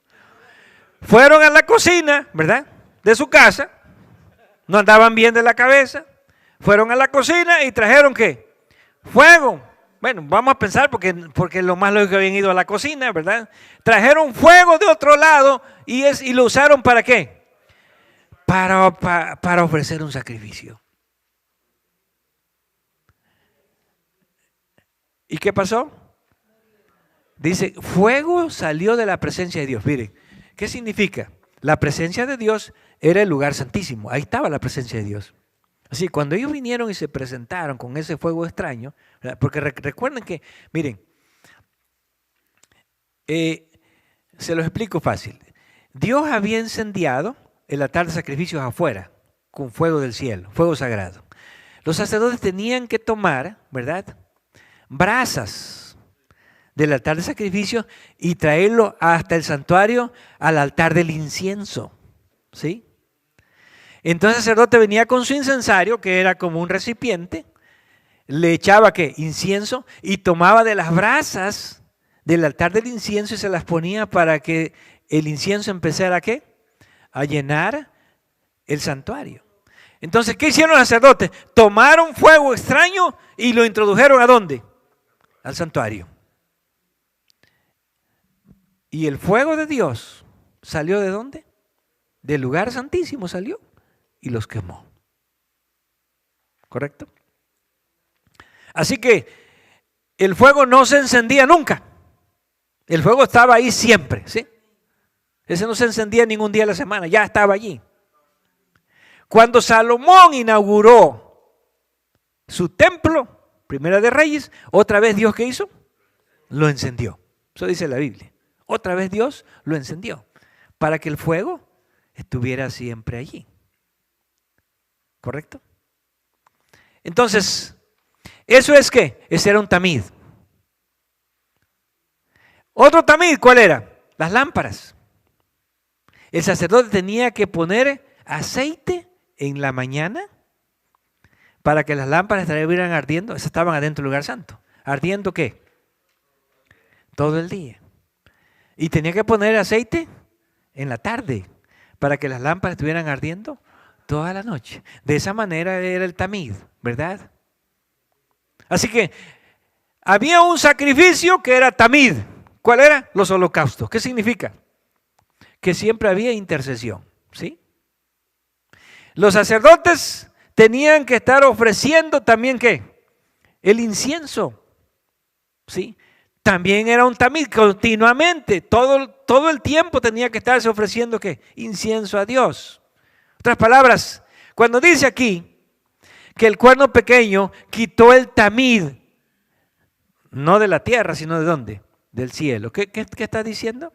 Fueron a la cocina, ¿verdad? De su casa. No andaban bien de la cabeza. Fueron a la cocina y trajeron ¿qué? Fuego. Bueno, vamos a pensar porque lo más lógico que habían ido a la cocina, ¿verdad? Trajeron fuego de otro lado y lo usaron ¿para qué? Para ofrecer un sacrificio. ¿Y qué pasó? Dice, fuego salió de la presencia de Dios. Miren, ¿qué significa? La presencia de Dios era el lugar santísimo. Ahí estaba la presencia de Dios. Así, cuando ellos vinieron y se presentaron con ese fuego extraño, ¿verdad? Porque recuerden que, miren, se los explico fácil. Dios había incendiado el altar de sacrificios afuera con fuego del cielo, fuego sagrado. Los sacerdotes tenían que tomar, ¿verdad?, brasas del altar de sacrificio y traerlo hasta el santuario al altar del incienso. ¿Sí? Entonces el sacerdote venía con su incensario, que era como un recipiente, le echaba ¿qué? Incienso, y tomaba de las brasas del altar del incienso y se las ponía para que el incienso empezara ¿qué? A llenar el santuario. Entonces, ¿qué hicieron los sacerdotes? Tomaron fuego extraño y lo introdujeron ¿a dónde? Al santuario. Y el fuego de Dios salió ¿de dónde? Del lugar santísimo salió y los quemó. ¿Correcto? Así que el fuego no se encendía nunca. El fuego estaba ahí siempre, ¿sí? Ese no se encendía ningún día de la semana, ya estaba allí. Cuando Salomón inauguró su templo, Primera de Reyes, otra vez Dios, ¿qué hizo? Lo encendió. Eso dice la Biblia. Otra vez Dios lo encendió para que el fuego estuviera siempre allí. ¿Correcto? Entonces, ¿eso es qué? Ese era un tamid. Otro tamid, ¿cuál era? Las lámparas. El sacerdote tenía que poner aceite en la mañana para que las lámparas estuvieran ardiendo. Esas estaban adentro del lugar santo. ¿Ardiendo qué? Todo el día. Y tenía que poner aceite en la tarde para que las lámparas estuvieran ardiendo toda la noche. De esa manera era el tamid, ¿verdad? Así que había un sacrificio que era tamid. ¿Cuál era? Los holocaustos. ¿Qué significa? Que siempre había intercesión, ¿sí? Los sacerdotes tenían que estar ofreciendo también ¿qué? El incienso, ¿sí? También era un tamid continuamente, todo el tiempo tenía que estarse ofreciendo ¿qué? Incienso a Dios. Otras palabras, cuando dice aquí que el cuerno pequeño quitó el tamid, no de la tierra, sino ¿de dónde? Del cielo. ¿Qué está diciendo?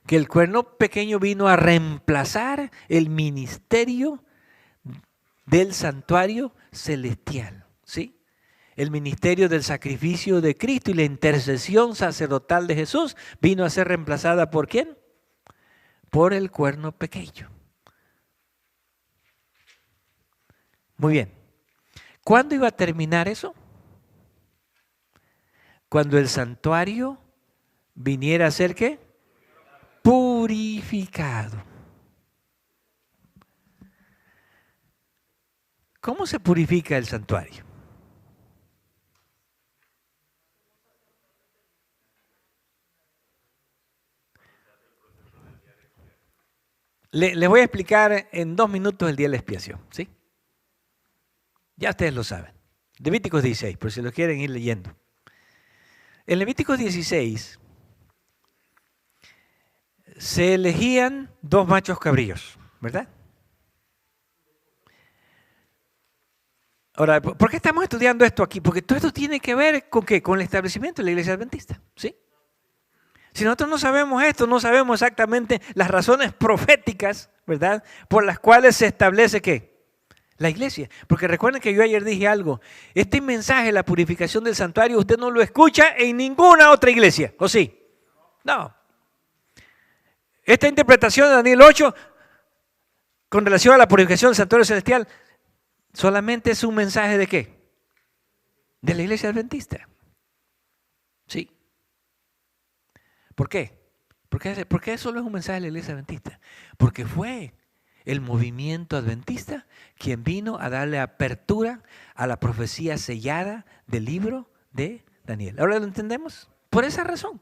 Que el cuerno pequeño vino a reemplazar el ministerio del santuario celestial, ¿sí? El ministerio del sacrificio de Cristo y la intercesión sacerdotal de Jesús vino a ser reemplazada ¿por quién? Por el cuerno pequeño. Muy bien. ¿Cuándo iba a terminar eso? Cuando el santuario viniera a ser ¿qué? Purificado. ¿Cómo se purifica el santuario? Les voy a explicar en 2 minutos el día de la expiación, ¿sí? Ya ustedes lo saben. Levíticos 16, por si lo quieren ir leyendo. En Levíticos 16 se elegían 2 machos cabríos, ¿verdad? Ahora, ¿por qué estamos estudiando esto aquí? Porque todo esto tiene que ver con ¿qué? Con el establecimiento de la iglesia adventista, ¿sí? Si nosotros no sabemos esto, no sabemos exactamente las razones proféticas, ¿verdad? Por las cuales se establece ¿qué? La iglesia. Porque recuerden que yo ayer dije algo. Este mensaje, la purificación del santuario, usted no lo escucha en ninguna otra iglesia, ¿o sí? No. Esta interpretación de Daniel 8, con relación a la purificación del santuario celestial, solamente es un mensaje ¿de qué? De la iglesia adventista. ¿Sí? ¿Por qué? ¿Por qué solo es un mensaje de la iglesia adventista? Porque fue el movimiento adventista quien vino a darle apertura a la profecía sellada del libro de Daniel. ¿Ahora lo entendemos? Por esa razón.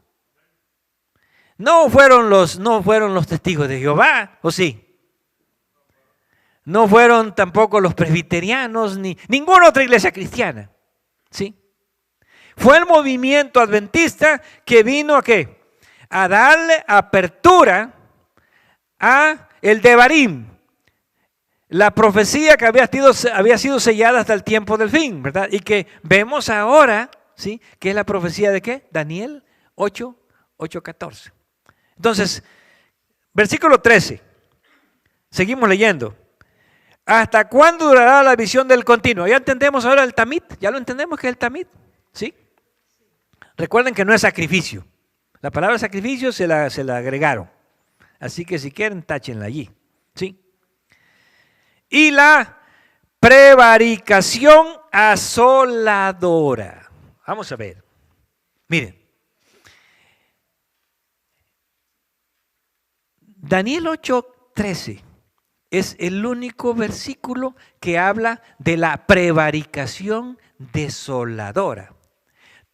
No fueron los testigos de Jehová, ¿o sí? No fueron tampoco los presbiterianos, ni ninguna otra iglesia cristiana, ¿sí? Fue el movimiento adventista que vino ¿a qué? A darle apertura a el Devarim, la profecía que había sido sellada hasta el tiempo del fin, ¿verdad? Y que vemos ahora, ¿sí? Que es la profecía de ¿qué? Daniel 8:14. Entonces, versículo 13. Seguimos leyendo. ¿Hasta cuándo durará la visión del continuo? Ya entendemos ahora el tamid. Ya lo entendemos que es el tamid, ¿sí? Recuerden que no es sacrificio. La palabra sacrificio se la agregaron. Así que si quieren, táchenla allí, ¿sí? Y la prevaricación asoladora. Vamos a ver. Miren. Daniel 8:13 es el único versículo que habla de la prevaricación desoladora.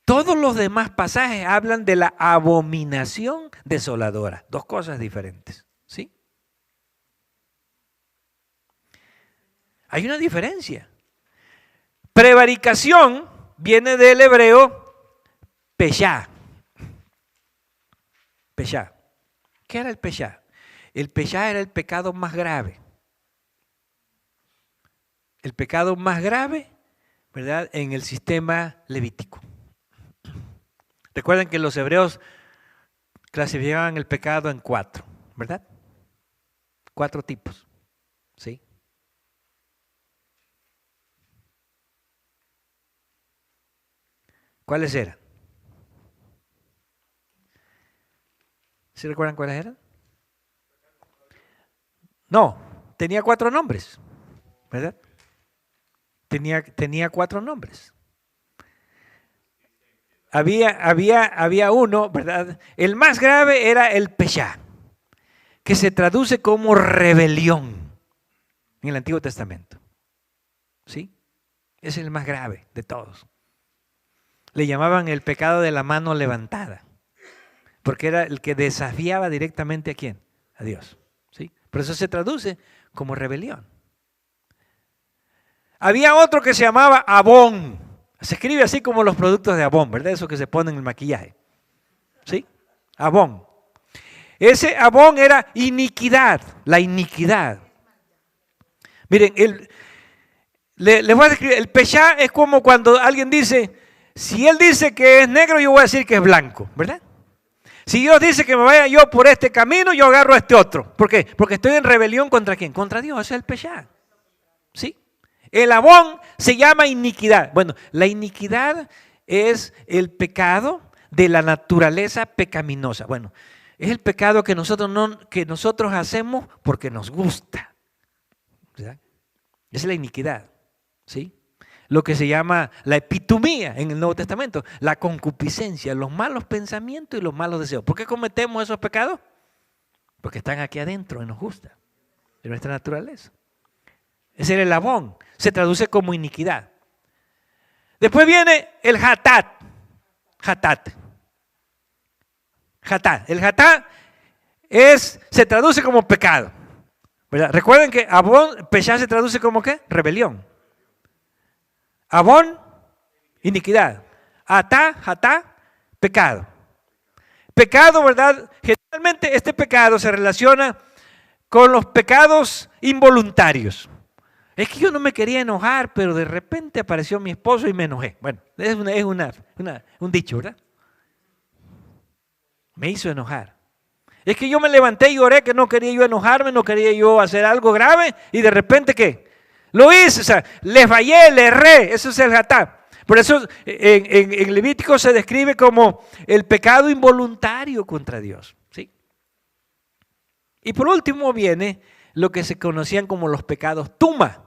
Todos los demás pasajes hablan de la abominación desoladora. Dos cosas diferentes, ¿sí? Hay una diferencia. Prevaricación viene del hebreo peshá. Peshá. ¿Qué era el peshá? El peshá era el pecado más grave. El pecado más grave, ¿verdad?, en el sistema levítico. Recuerden que los hebreos clasificaban el pecado en 4, ¿verdad? 4 tipos, ¿sí? ¿Cuáles eran? ¿Sí recuerdan cuáles eran? No, tenía 4 nombres, ¿verdad? Tenía 4 nombres. Había uno, ¿verdad? El más grave era el peshá, que se traduce como rebelión en el Antiguo Testamento. ¿Sí? Es el más grave de todos. Le llamaban el pecado de la mano levantada, porque era el que desafiaba directamente ¿a quién? A Dios. ¿Sí? Por eso se traduce como rebelión. Había otro que se llamaba Abón. Se escribe así como los productos de Avon, ¿verdad? Eso que se pone en el maquillaje. ¿Sí? Avon. Ese Avon era iniquidad, la iniquidad. Miren, les voy a describir, el peshá es como cuando alguien dice, si él dice que es negro, yo voy a decir que es blanco, ¿verdad? Si Dios dice que me vaya yo por este camino, yo agarro este otro. ¿Por qué? Porque estoy en rebelión ¿contra quién? Contra Dios, ese es el peshá. ¿Sí? El abón se llama iniquidad. Bueno, la iniquidad es el pecado de la naturaleza pecaminosa. Bueno, es el pecado que nosotros hacemos porque nos gusta. ¿Verdad? Esa es la iniquidad, ¿sí? Lo que se llama la epitumía en el Nuevo Testamento, la concupiscencia, los malos pensamientos y los malos deseos. ¿Por qué cometemos esos pecados? Porque están aquí adentro y nos gusta, de nuestra naturaleza. Ese era el abón, se traduce como iniquidad. Después viene el hatat. El hatat se traduce como pecado, ¿verdad? Recuerden que abón, peshá se traduce como ¿qué? Rebelión. Abón, iniquidad. Hatá, pecado. Pecado, ¿verdad? Generalmente este pecado se relaciona con los pecados involuntarios. Es que yo no me quería enojar, pero de repente apareció mi esposo y me enojé. Bueno, es un dicho, ¿verdad? Me hizo enojar. Es que yo me levanté y oré que no quería yo enojarme, no quería yo hacer algo grave y de repente ¿qué? Lo hice, o sea, le fallé, le erré, eso es el hatá. Por eso en Levítico se describe como el pecado involuntario contra Dios. ¿Sí? Y por último viene lo que se conocían como los pecados tuma,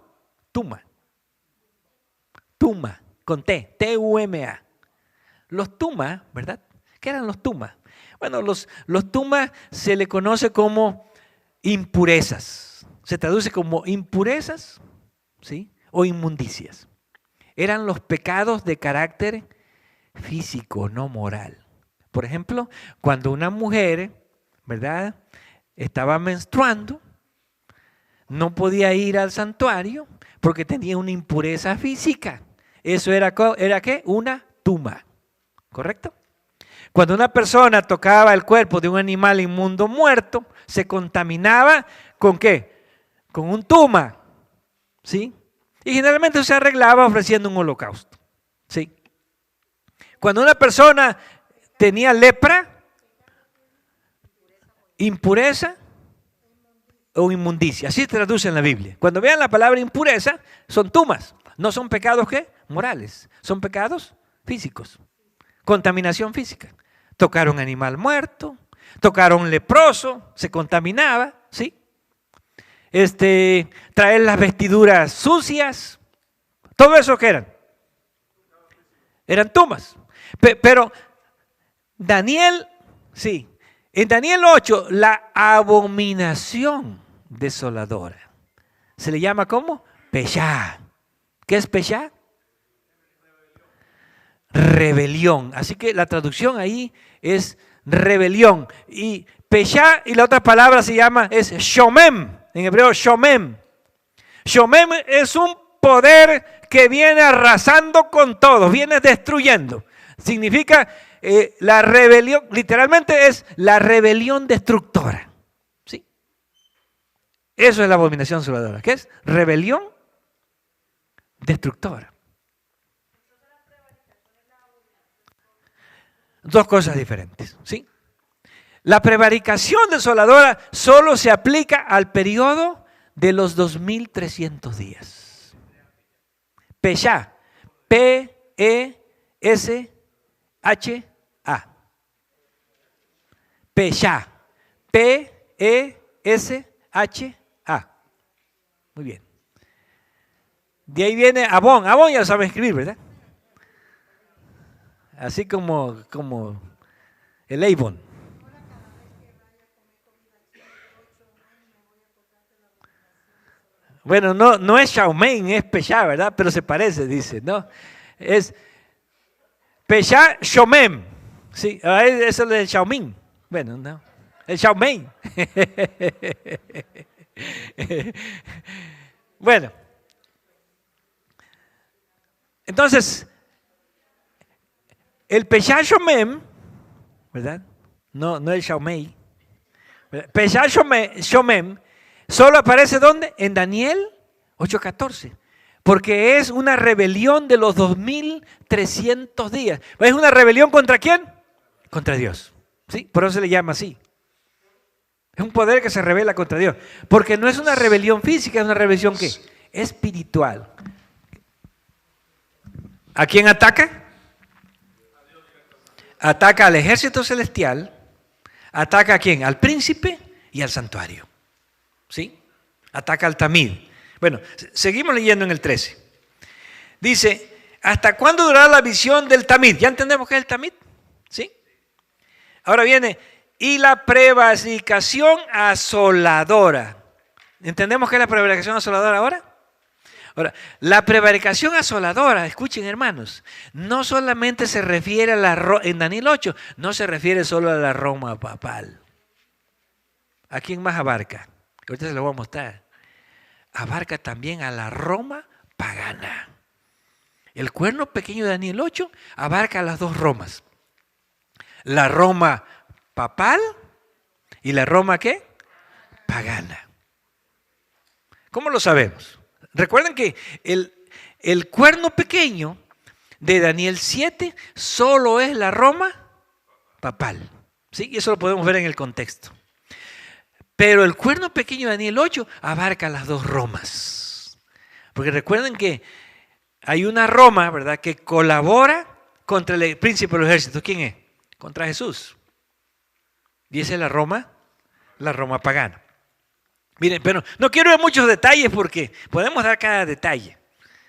con T, T-U-M-A. Los tuma, ¿verdad? ¿Qué eran los tuma? Bueno, los tuma se le conoce como impurezas. Se traduce como impurezas, ¿sí? O inmundicias. Eran los pecados de carácter físico, no moral. Por ejemplo, cuando una mujer, ¿verdad?, estaba menstruando, no podía ir al santuario porque tenía una impureza física. Eso era ¿qué? Una tuma, ¿correcto? Cuando una persona tocaba el cuerpo de un animal inmundo muerto, se contaminaba ¿con qué? Con un tuma, ¿sí? Y generalmente se arreglaba ofreciendo un holocausto, ¿sí? Cuando una persona tenía lepra, impureza o inmundicia, así se traduce en la Biblia. Cuando vean la palabra impureza, son tumas, no son pecados ¿qué? Morales, son pecados físicos, contaminación física. Tocar un animal muerto, tocar a un leproso, se contaminaba, ¿sí? Traer las vestiduras sucias, ¿Todo eso qué eran? Eran tumbas. Pero Daniel, sí, en Daniel 8, la abominación desoladora. Se le llama ¿cómo? Peshá. ¿Qué es Peshá? Rebelión. Así que la traducción ahí es rebelión. Y Peshá y la otra palabra se llama, es Shomem. En hebreo, Shomem. Shomem es un poder que viene arrasando con todo, viene destruyendo. Significa la rebelión, literalmente es la rebelión destructora. ¿Sí? Eso es la abominación desoladora. ¿Qué es? Rebelión destructora. Dos cosas diferentes. ¿Sí? La prevaricación desoladora solo se aplica al periodo de los 2300 días. Peshá, P-E-S-H-A. Peshá, P-E-S-H-A. Muy bien. De ahí viene Abón. Abón ya lo saben escribir, ¿verdad? Así como el Avon. Bueno, no es Xiaomen, es Peshá, ¿verdad? Pero se parece, dice, ¿no? Es Peshá Shomem. Sí, eso es el Xiaomin. Bueno, no. El Xiaomen. Bueno. Entonces, el Peshá Shomem, ¿verdad? No el Xiaomei. Peshá Shomem solo aparece ¿dónde? En Daniel 8:14. Porque es una rebelión de los 2300 días. ¿Es una rebelión contra quién? Contra Dios. ¿Sí? Por eso se le llama así. Es un poder que se rebela contra Dios. Porque no es una rebelión física, es una rebelión ¿qué? Espiritual. ¿A quién ataca? Ataca al ejército celestial. ¿Ataca a quién? Al príncipe y al santuario. ¿Sí? Ataca al Tamid. Bueno, seguimos leyendo en el 13. Dice, ¿hasta cuándo durará la visión del Tamid? ¿Ya entendemos qué es el Tamid? ¿Sí? Ahora viene, y la prevaricación asoladora. ¿Entendemos qué es la prevaricación asoladora ahora? Ahora, la prevaricación asoladora, escuchen hermanos, no solamente se refiere en Daniel 8, no se refiere solo a la Roma papal. ¿A quién más abarca? Ahorita se lo voy a mostrar. Abarca también a la Roma pagana. El cuerno pequeño de Daniel 8 abarca a las dos Romas. La Roma papal y la Roma ¿qué? Pagana. ¿Cómo lo sabemos? Recuerden que el cuerno pequeño de Daniel 7 solo es la Roma papal. ¿Sí? Y eso lo podemos ver en el contexto. Pero el cuerno pequeño de Daniel 8 abarca las dos Romas. Porque recuerden que hay una Roma, ¿verdad?, que colabora contra el príncipe de los ejércitos. ¿Quién es? Contra Jesús. Y esa es la Roma pagana. Miren, pero no quiero ver muchos detalles porque podemos dar cada detalle,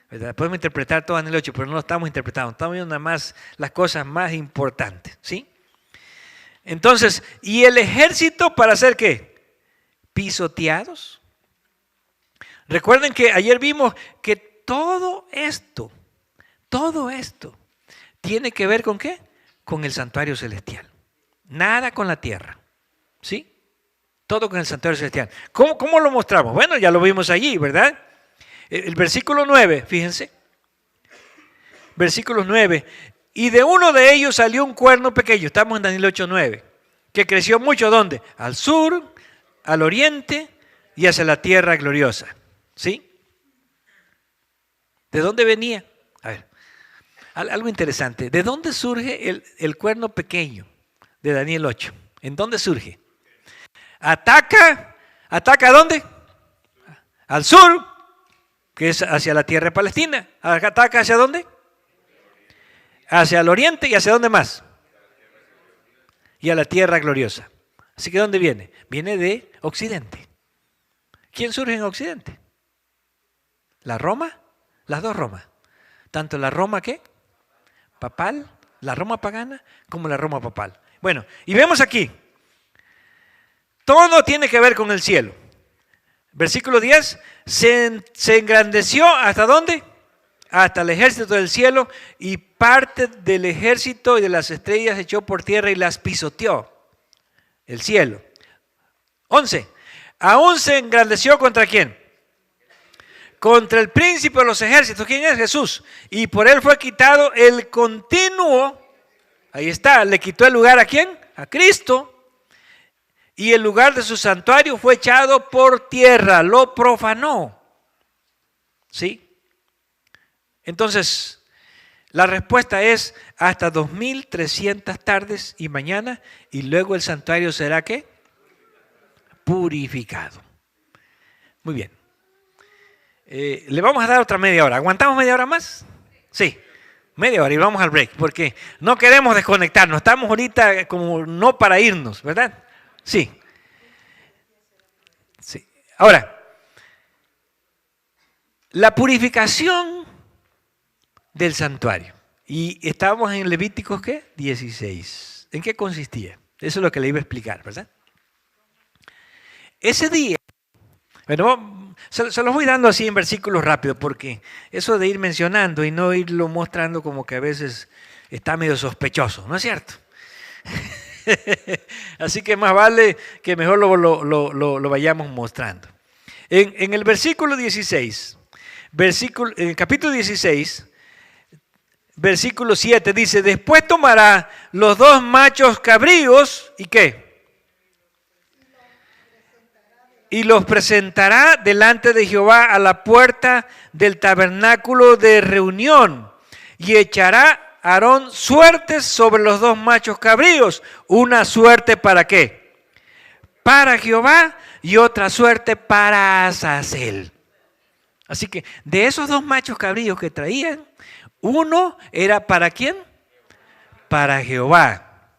¿verdad? Podemos interpretar todo Daniel 8, pero no lo estamos interpretando. Estamos viendo nada más las cosas más importantes, ¿sí? Entonces, ¿y el ejército para hacer qué? Pisoteados. Recuerden que ayer vimos que todo esto tiene que ver con ¿qué? Con el santuario celestial. Nada con la tierra, ¿sí? Todo con el santuario celestial. ¿Cómo lo mostramos? Bueno, ya lo vimos allí, ¿verdad? El versículo 9, fíjense. Versículo 9. Y de uno de ellos salió un cuerno pequeño, estamos en Daniel 8:9, que creció mucho, ¿dónde? Al sur, al oriente y hacia la tierra gloriosa. ¿Sí? ¿De dónde venía? A ver, algo interesante. ¿De dónde surge el cuerno pequeño de Daniel 8? ¿En dónde surge? ¿Ataca a dónde? Al sur, que es hacia la tierra de Palestina. ¿Ataca hacia dónde? Hacia el oriente y hacia dónde más? Y a la tierra gloriosa. Así que ¿dónde viene? Viene de occidente. ¿Quién surge en occidente? ¿La Roma? Las dos Romas. Tanto la Roma, ¿qué? Papal, la Roma pagana, como la Roma papal. Bueno, y vemos aquí, todo tiene que ver con el cielo. Versículo 10, se engrandeció, ¿hasta dónde? Hasta el ejército del cielo, y parte del ejército y de las estrellas echó por tierra y las pisoteó. El cielo. 11, aún se engrandeció ¿contra quién? Contra el príncipe de los ejércitos. ¿Quién es? Jesús. Y por él fue quitado el continuo. Ahí está, le quitó el lugar ¿a quién? A Cristo. Y el lugar de su santuario fue echado por tierra, lo profanó. ¿Sí? Entonces, la respuesta es hasta 2300 tardes y mañana, y luego el santuario será ¿qué? Purificado. Muy bien. Le vamos a dar otra media hora. ¿Aguantamos media hora más? Sí. Media hora y vamos al break, porque no queremos desconectarnos. Estamos ahorita como no para irnos, ¿verdad? Sí. Sí. Ahora, la purificación del santuario. Y estábamos en Levíticos, ¿qué? 16. ¿En qué consistía? Eso es lo que le iba a explicar, ¿verdad? Ese día, bueno, se los voy dando así en versículos rápidos, porque eso de ir mencionando y no irlo mostrando como que a veces está medio sospechoso, ¿no es cierto? Así que más vale que mejor lo vayamos mostrando. En el versículo 16, en el capítulo 16, versículo 7 dice, después tomará los dos machos cabríos, ¿y qué? Y los presentará delante de Jehová a la puerta del tabernáculo de reunión, y echará Aarón suertes sobre los dos machos cabríos, una suerte ¿para qué? Para Jehová y otra suerte para Azazel. Así que de esos dos machos cabríos que traían, uno era ¿para quién? Para Jehová.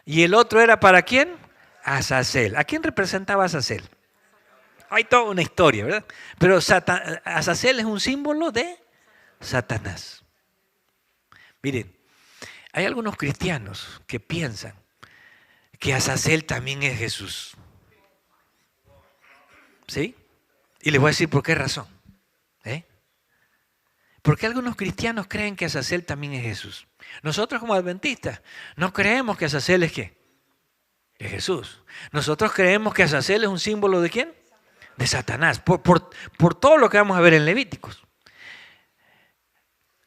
Y el otro era ¿para quién? Azazel. ¿A quién representaba Azazel? Hay toda una historia, ¿verdad? Pero Azazel es un símbolo de Satanás. Miren, hay algunos cristianos que piensan que Azazel también es Jesús. ¿Sí? Y les voy a decir por qué razón. Porque algunos cristianos creen que Azazel también es Jesús. Nosotros como adventistas no creemos que Azazel es ¿qué? Es Jesús. Nosotros creemos que Azazel es un símbolo ¿de quién? De Satanás. Por todo lo que vamos a ver en Levíticos.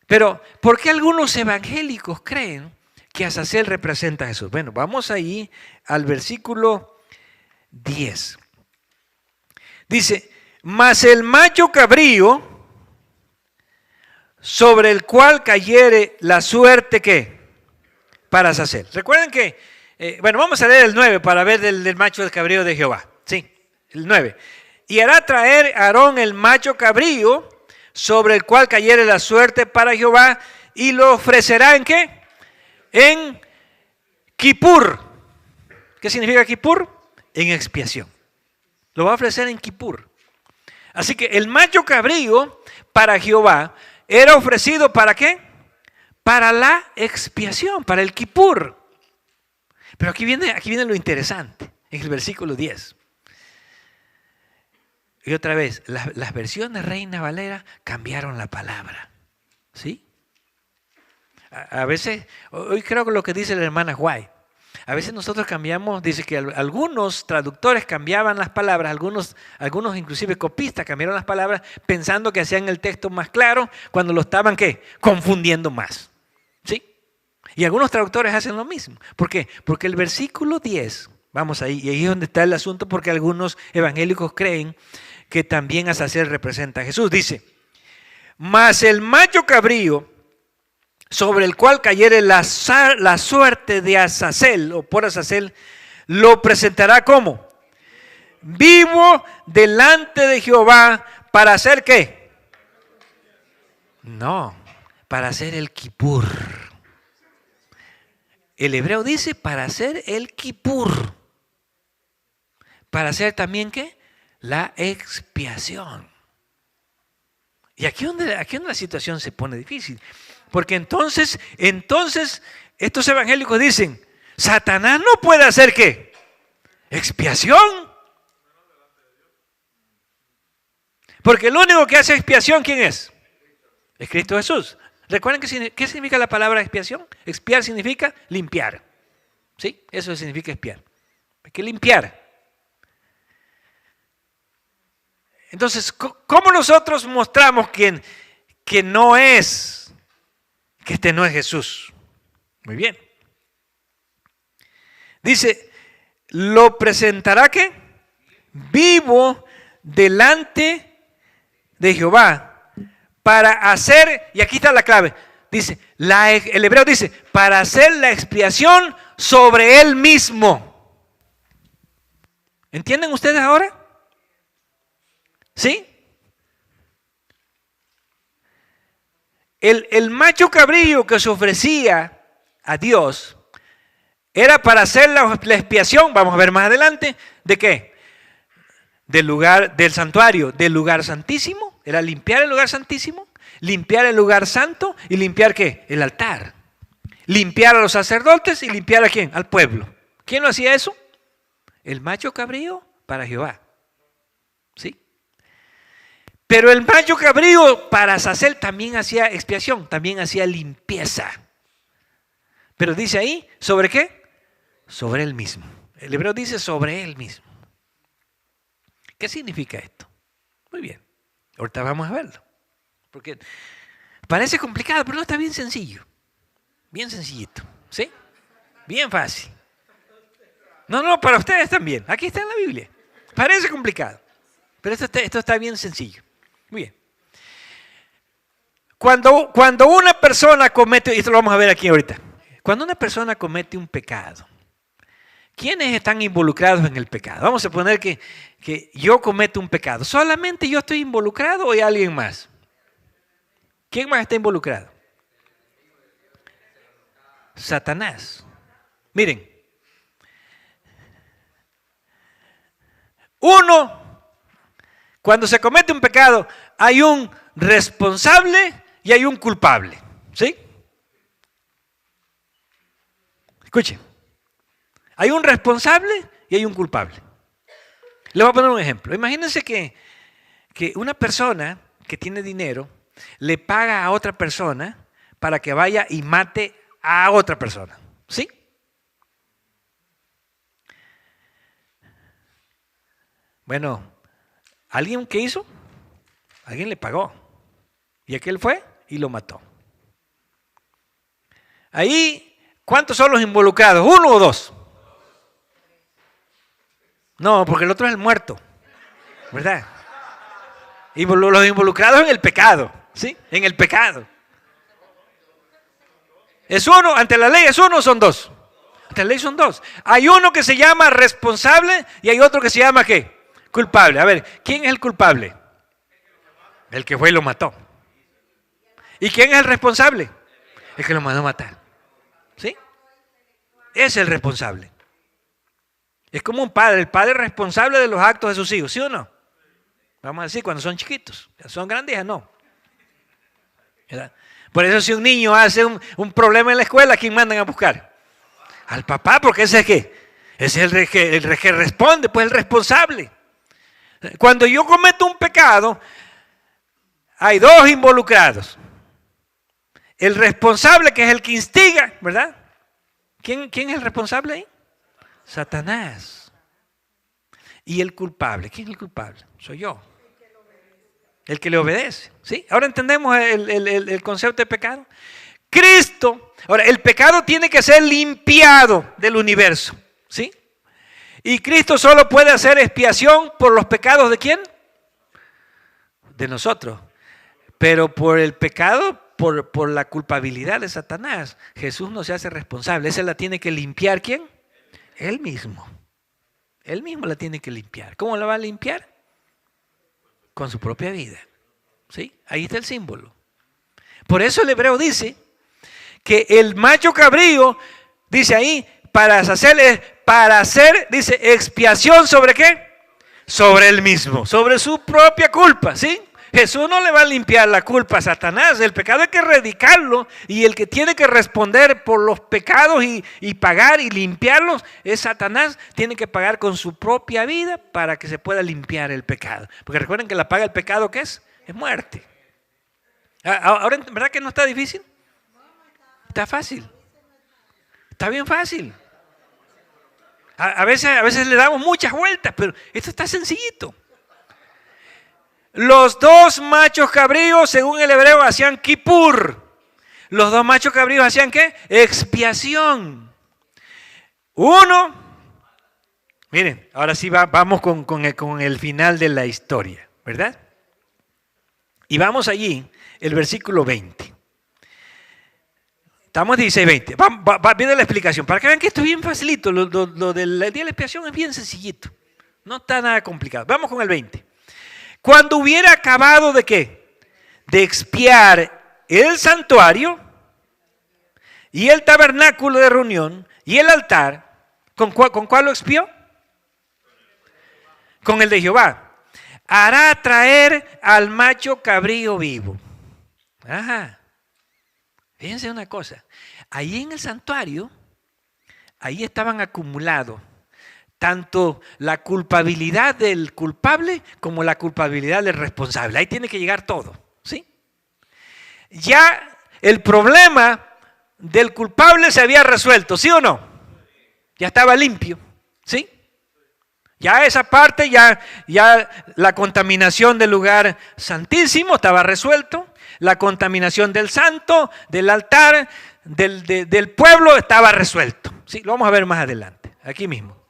Pero, ¿por qué algunos evangélicos creen que Azazel representa a Jesús? Bueno, vamos ahí al versículo 10. Dice, mas el macho cabrío, sobre el cual cayere la suerte, ¿qué? Para Azazel. Recuerden que, bueno, vamos a leer el 9 para ver del macho del cabrío de Jehová. Sí, el 9. Y hará traer Aarón el macho cabrío, sobre el cual cayere la suerte para Jehová, y lo ofrecerá ¿en qué? En Kipur. ¿Qué significa Kipur? En expiación. Lo va a ofrecer en Kipur. Así que el macho cabrío para Jehová era ofrecido ¿para qué? Para la expiación, para el Kipur. Pero aquí viene lo interesante, en el versículo 10. Y otra vez, las versiones Reina Valera cambiaron la palabra. ¿Sí? A veces, hoy creo que lo que dice la hermana White, a veces nosotros cambiamos, dice que algunos traductores cambiaban las palabras, algunos inclusive copistas cambiaron las palabras pensando que hacían el texto más claro cuando lo estaban ¿qué? Confundiendo más. ¿Sí? Y algunos traductores hacen lo mismo. ¿Por qué? Porque el versículo 10, vamos ahí, y ahí es donde está el asunto, porque algunos evangélicos creen que también Azazel representa a Jesús. Dice, mas el macho cabrío sobre el cual cayere la suerte de Azazel o por Azazel, lo presentará como vivo delante de Jehová para hacer ¿qué? No, para hacer el Kipur. El hebreo dice para hacer el Kipur. Para hacer también ¿qué? La expiación. Y aquí es donde la situación se pone difícil. Porque entonces, estos evangélicos dicen, Satanás no puede hacer ¿qué? Expiación. Porque el único que hace expiación, ¿quién es? Es Cristo Jesús. ¿Recuerden qué significa la palabra expiación? Expiar significa limpiar. ¿Sí? Eso significa expiar. Hay que limpiar. Entonces, ¿cómo nosotros mostramos que no es, que este no es Jesús? Muy bien. Dice, lo presentará ¿qué? Vivo delante de Jehová para hacer, y aquí está la clave, dice, el hebreo dice, para hacer la expiación sobre él mismo. ¿Entienden ustedes ahora? ¿Sí? El macho cabrillo que se ofrecía a Dios era para hacer la expiación, vamos a ver más adelante, ¿de qué? Del santuario, del lugar santísimo, era limpiar el lugar santísimo, limpiar el lugar santo y limpiar ¿qué? El altar. Limpiar a los sacerdotes y limpiar ¿a quién? Al pueblo. ¿Quién lo hacía eso? El macho cabrío para Jehová. ¿Sí? Pero el macho cabrío para Azazel también hacía expiación, también hacía limpieza. Pero dice ahí, ¿sobre qué? Sobre él mismo. El hebreo dice sobre él mismo. ¿Qué significa esto? Muy bien, ahorita vamos a verlo. Porque parece complicado, pero no, está bien sencillo. Bien sencillito, ¿sí? Bien fácil. No, para ustedes también. Aquí está en la Biblia. Parece complicado, pero esto está bien sencillo. Muy bien. Cuando una persona comete, y esto lo vamos a ver aquí ahorita. Cuando una persona comete un pecado, ¿quiénes están involucrados en el pecado? Vamos a poner que yo cometo un pecado. ¿Solamente yo estoy involucrado o hay alguien más? ¿Quién más está involucrado? Satanás. Miren. Cuando se comete un pecado, hay un responsable y hay un culpable. ¿Sí? Escuchen. Hay un responsable y hay un culpable. Les voy a poner un ejemplo. Imagínense que una persona que tiene dinero le paga a otra persona para que vaya y mate a otra persona. ¿Sí? Bueno, ¿alguien qué hizo? Alguien le pagó. Y aquel fue y lo mató. Ahí, ¿cuántos son los involucrados? ¿Uno o dos? No, porque el otro es el muerto, ¿verdad? Y los involucrados en el pecado, ¿sí? En el pecado. ¿Es uno? ¿Ante la ley es uno o son dos? Ante la ley son dos. Hay uno que se llama responsable y hay otro que se llama ¿qué? Culpable. A ver, ¿quién es el culpable? El que fue y lo mató. ¿Y quién es el responsable? El que lo mandó a matar. ¿Sí? Es el responsable. Es como un padre, el padre responsable de los actos de sus hijos, ¿sí o no? Vamos a decir, cuando son chiquitos, ya son grandes, ya no. ¿Verdad? Por eso si un niño hace un problema en la escuela, ¿a quién mandan a buscar? Al papá, porque ese es ¿qué? Ese es el que responde, pues el responsable. Cuando yo cometo un pecado, hay dos involucrados. El responsable, que es el que instiga, ¿verdad? ¿Quién es el responsable ahí? Satanás. Y el culpable, ¿quién es el culpable? Soy yo. El que le obedece. ¿Sí? Ahora entendemos el concepto de pecado. Cristo, ahora el pecado tiene que ser limpiado del universo. ¿Sí? Y Cristo solo puede hacer expiación por los pecados ¿de quién? De nosotros. Pero por el pecado, por la culpabilidad de Satanás, Jesús no se hace responsable. Esa la tiene que limpiar ¿quién? Él mismo. Él mismo la tiene que limpiar. ¿Cómo la va a limpiar? Con su propia vida. ¿Sí? Ahí está el símbolo. Por eso el hebreo dice que el macho cabrío, dice ahí, para hacer, dice, expiación ¿sobre qué? Sobre él mismo, sobre su propia culpa. ¿Sí? Jesús no le va a limpiar la culpa a Satanás. El pecado hay que erradicarlo, y el que tiene que responder por los pecados y pagar y limpiarlos es Satanás. Tiene que pagar con su propia vida para que se pueda limpiar el pecado. Porque recuerden que la paga del pecado, ¿qué es? Es muerte. Ahora, ¿verdad que no está difícil? Está fácil. Está bien fácil. A veces le damos muchas vueltas, pero esto está sencillito. Los dos machos cabríos, según el hebreo, hacían kippur. Los dos machos cabríos hacían ¿qué? Expiación. Uno, miren, ahora sí vamos con el final de la historia, ¿verdad? Y vamos allí, el versículo 20. Estamos 16-20. Viene la explicación. Para que vean que esto es bien facilito. Lo del día de la expiación es bien sencillito. No está nada complicado. Vamos con el 20. Cuando hubiera acabado ¿de qué? De expiar el santuario y el tabernáculo de reunión y el altar, ¿con cuál lo expió? Con el de Jehová. Hará traer al macho cabrío vivo. Ajá. Fíjense una cosa. Ahí en el santuario, ahí estaban acumulados tanto la culpabilidad del culpable como la culpabilidad del responsable. Ahí tiene que llegar todo, ¿sí? Ya el problema del culpable se había resuelto, ¿sí o no? Ya estaba limpio, ¿sí? Ya esa parte, ya la contaminación del lugar santísimo estaba resuelto. La contaminación del santo, del altar, del pueblo estaba resuelto. ¿Sí? Lo vamos a ver más adelante, aquí mismo.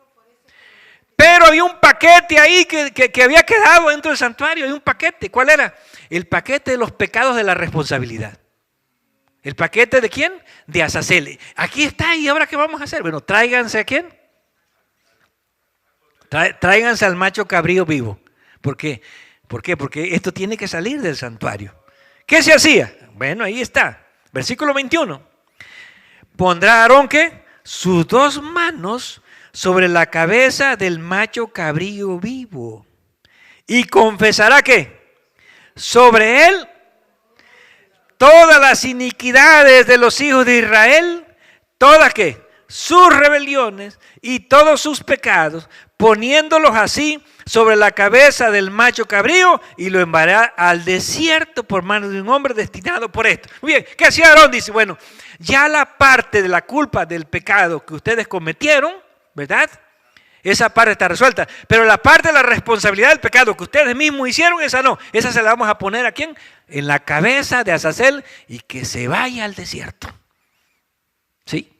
Pero había un paquete ahí que había quedado dentro del santuario. Hay un paquete. ¿Cuál era? El paquete de los pecados de la responsabilidad. ¿El paquete de quién? De Azazel. Aquí está. ¿Y ahora qué vamos a hacer? Bueno, tráiganse a quién. Tráiganse al macho cabrío vivo. ¿Por qué? ¿Por qué? Porque esto tiene que salir del santuario. ¿Qué se hacía? Bueno, ahí está. Versículo 21. Pondrá Aarón ¿qué? Sus dos manos sobre la cabeza del macho cabrío vivo. Y confesará ¿qué? Sobre él todas las iniquidades de los hijos de Israel, todas ¿qué? Sus rebeliones y todos sus pecados, poniéndolos así sobre la cabeza del macho cabrío, y lo enviará al desierto por manos de un hombre destinado por esto. Muy bien, ¿qué hacía Aarón? Dice, bueno, ya la parte de la culpa del pecado que ustedes cometieron, ¿verdad? Esa parte está resuelta. Pero la parte de la responsabilidad del pecado que ustedes mismos hicieron, esa no. Esa se la vamos a poner ¿a quién? En la cabeza de Azazel, y que se vaya al desierto. ¿Sí?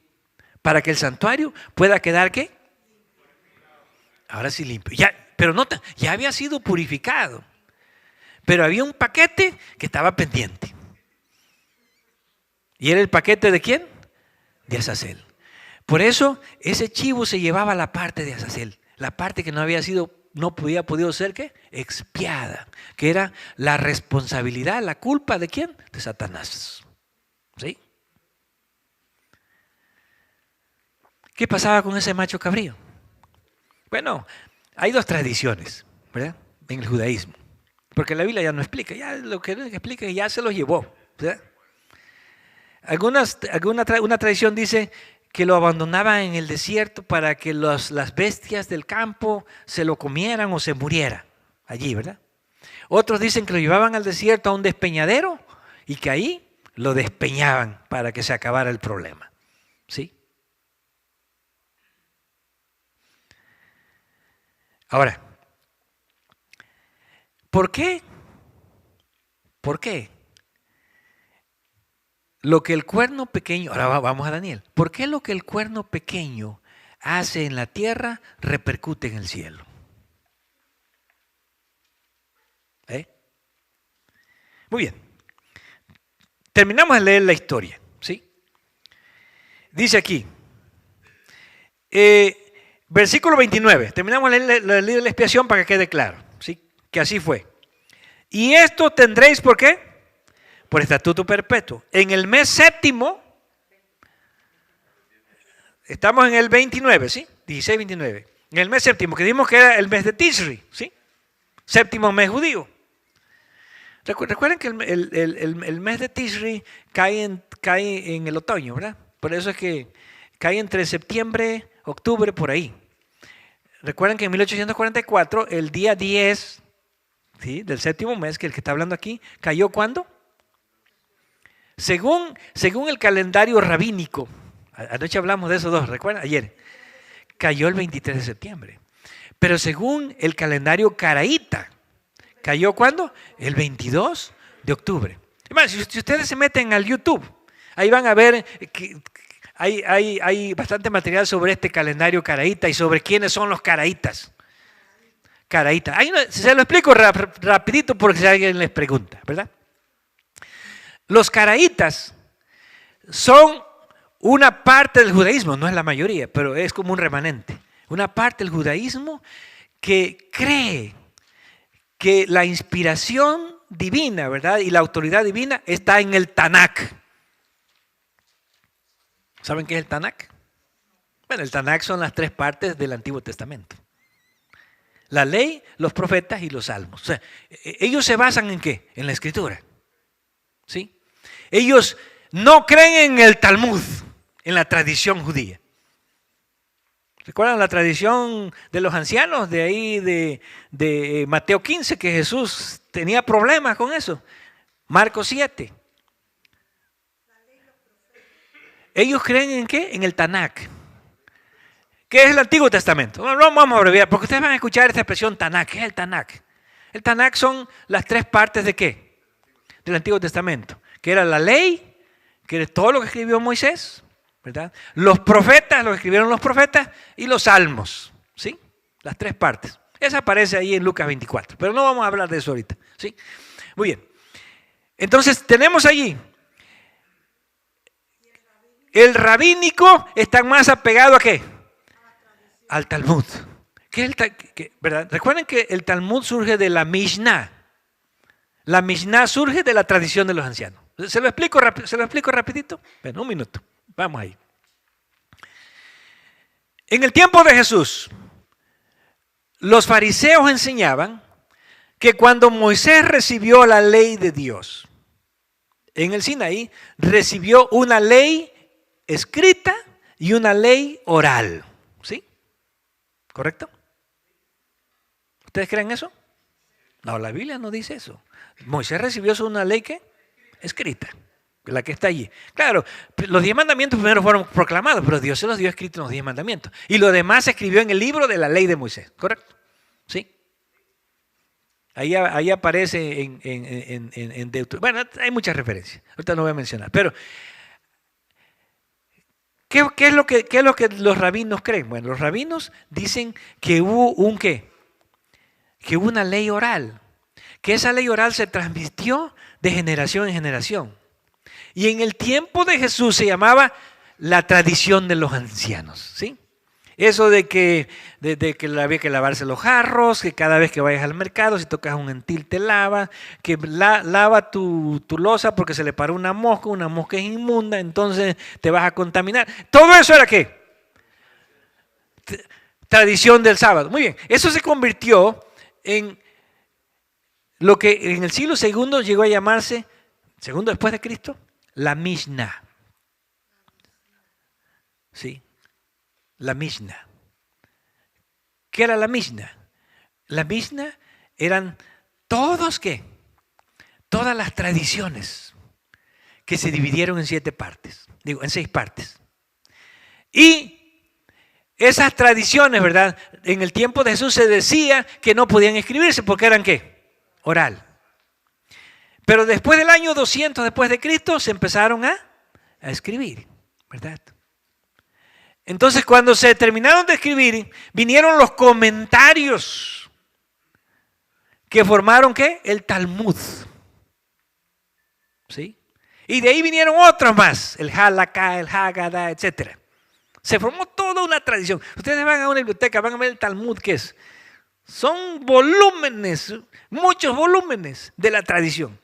Para que el santuario pueda quedar ¿qué? Ahora sí limpio. Pero nota, ya había sido purificado. Pero había un paquete que estaba pendiente. ¿Y era el paquete de quién? De Azazel. Por eso ese chivo se llevaba la parte de Azazel, la parte que no había podido ser ¿qué? Expiada, que era la responsabilidad, la culpa de quién? De Satanás. ¿Sí? ¿Qué pasaba con ese macho cabrío? Bueno, hay dos tradiciones, ¿verdad? En el judaísmo, porque la Biblia ya no explica, ya lo que explica ya se los llevó, ¿verdad? Una tradición dice que lo abandonaban en el desierto para que las bestias del campo se lo comieran o se muriera allí, ¿verdad? Otros dicen que lo llevaban al desierto a un despeñadero y que ahí lo despeñaban para que se acabara el problema, ¿sí? Ahora, ¿por qué? ¿Por qué? Lo que el cuerno pequeño, ahora vamos a Daniel, ¿por qué lo que el cuerno pequeño hace en la tierra repercute en el cielo? Muy bien, terminamos de leer la historia, ¿sí? Dice aquí, versículo 29, terminamos de leer la expiación para que quede claro, ¿sí? Que así fue. Y esto tendréis, ¿por qué? Por estatuto perpetuo. En el mes séptimo, estamos en el 29, ¿sí? 16-29. En el mes séptimo, que dijimos que era el mes de Tishri, ¿sí? Séptimo mes judío. Recuerden que el mes de Tishri cae en el otoño, ¿verdad? Por eso es que cae entre septiembre, octubre, por ahí. Recuerden que en 1844, el día 10, ¿sí?, del séptimo mes, que el que está hablando aquí, ¿cayó cuándo? Según el calendario rabínico, anoche hablamos de esos dos, ¿recuerdan? Ayer, cayó el 23 de septiembre. Pero según el calendario caraíta, ¿cayó cuándo? El 22 de octubre. Además, si ustedes se meten al YouTube, ahí van a ver que hay bastante material sobre este calendario caraíta y sobre quiénes son los caraítas. Caraítas. Se lo explico rapidito porque si alguien les pregunta, ¿verdad? Los caraítas son una parte del judaísmo, no es la mayoría, pero es como un remanente. Una parte del judaísmo que cree que la inspiración divina, ¿verdad?, y la autoridad divina está en el Tanakh. ¿Saben qué es el Tanakh? Bueno, el Tanakh son las 3 partes del Antiguo Testamento. La ley, los profetas y los salmos. O sea, ellos se basan ¿en qué? En la Escritura. ¿Sí? Ellos no creen en el Talmud, en la tradición judía. ¿Recuerdan la tradición de los ancianos de ahí de Mateo 15, que Jesús tenía problemas con eso? Marcos 7. Ellos creen ¿en qué? En el Tanakh. ¿Qué es el Antiguo Testamento? No vamos a abreviar, porque ustedes van a escuchar esta expresión Tanakh. ¿Qué es el Tanakh? El Tanakh son las 3 partes ¿de qué? Del Antiguo Testamento. Que era la ley, que era todo lo que escribió Moisés, ¿verdad? Los profetas, lo que escribieron los profetas, y los salmos, ¿sí? Las 3 partes. Esa aparece ahí en Lucas 24, pero no vamos a hablar de eso ahorita, ¿sí? Muy bien. Entonces tenemos allí, el rabínico está más apegado ¿a qué? Al Talmud. ¿Verdad? Recuerden que el Talmud surge de la Mishnah. La Mishnah surge de la tradición de los ancianos. ¿Se lo explico rapidito? Bueno, un minuto. Vamos ahí. En el tiempo de Jesús, los fariseos enseñaban que cuando Moisés recibió la ley de Dios en el Sinaí, recibió una ley escrita y una ley oral. ¿Sí? ¿Correcto? ¿Ustedes creen eso? No, la Biblia no dice eso. Moisés recibió una ley ¿qué? Escrita, la que está allí. Claro, los 10 mandamientos primero fueron proclamados, pero Dios se los dio escritos en los 10 mandamientos. Y lo demás se escribió en el libro de la ley de Moisés, ¿correcto? ¿Sí? Ahí aparece en Deuteronomio. Bueno, hay muchas referencias, ahorita no voy a mencionar. Pero, ¿qué es lo que los rabinos creen? Bueno, los rabinos dicen que hubo ¿qué? Que hubo una ley oral. Que esa ley oral se transmitió de generación en generación. Y en el tiempo de Jesús se llamaba la tradición de los ancianos, ¿sí? Eso de que había que lavarse los jarros, que cada vez que vayas al mercado, si tocas un gentil te lava, que lava tu loza porque se le paró una mosca es inmunda, entonces te vas a contaminar. Todo eso era ¿qué? Tradición del sábado. Muy bien, eso se convirtió en lo que en el siglo II llegó a llamarse, segundo después de Cristo, la Mishnah. ¿Sí? La Mishnah. ¿Qué era la Mishnah? La Mishnah eran todos ¿qué? Todas las tradiciones que se dividieron en 7 partes. Digo, en 6 partes. Y esas tradiciones, ¿verdad? En el tiempo de Jesús se decía que no podían escribirse porque eran ¿qué? Oral. Pero después del año 200 después de Cristo se empezaron a escribir, ¿verdad? Entonces cuando se terminaron de escribir, vinieron los comentarios que formaron ¿qué? El Talmud. ¿Sí? Y de ahí vinieron otros más, el Halakha, el Haggadah, etc. Se formó toda una tradición. Ustedes van a una biblioteca, van a ver el Talmud, ¿qué es? Son volúmenes, muchos volúmenes de la tradición.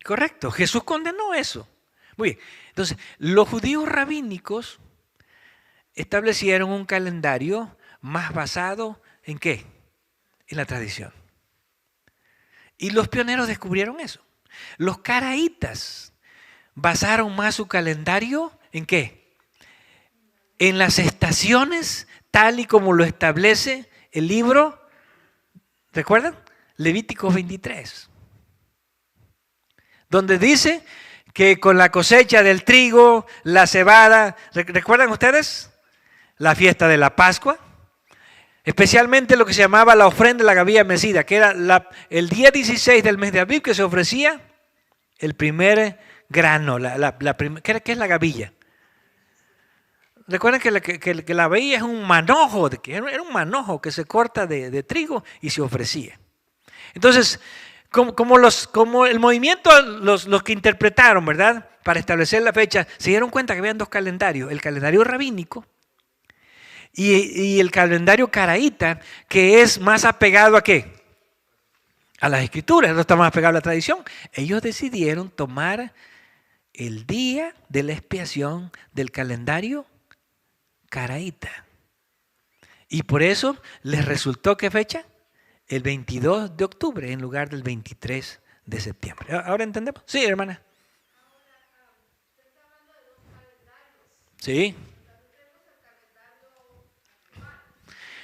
Correcto, Jesús condenó eso. Muy bien, entonces los judíos rabínicos establecieron un calendario más basado ¿en qué? en la tradición. Y los pioneros descubrieron eso. Los caraítas basaron más su calendario ¿en qué? En las estaciones, tal y como lo establece el libro, ¿recuerdan? Levítico 23. Donde dice que con la cosecha del trigo, la cebada, ¿recuerdan ustedes? La fiesta de la Pascua. Especialmente lo que se llamaba la ofrenda de la gavilla mecida, que era el día 16 del mes de Abib que se ofrecía el primer grano, ¿qué es la gavilla? Recuerden que la gavilla es un manojo, era un manojo que se corta de trigo y se ofrecía. Entonces, como el movimiento, los que interpretaron, ¿verdad? Para establecer la fecha, se dieron cuenta que habían dos calendarios, el calendario rabínico y el calendario caraíta, que es más apegado ¿a qué? A las escrituras, no está más apegado a la tradición. Ellos decidieron tomar el día de la expiación del calendario caraíta. Y por eso les resultó ¿qué fecha? El 22 de octubre en lugar del 23 de septiembre. ¿Ahora entendemos? Sí, hermana. Sí.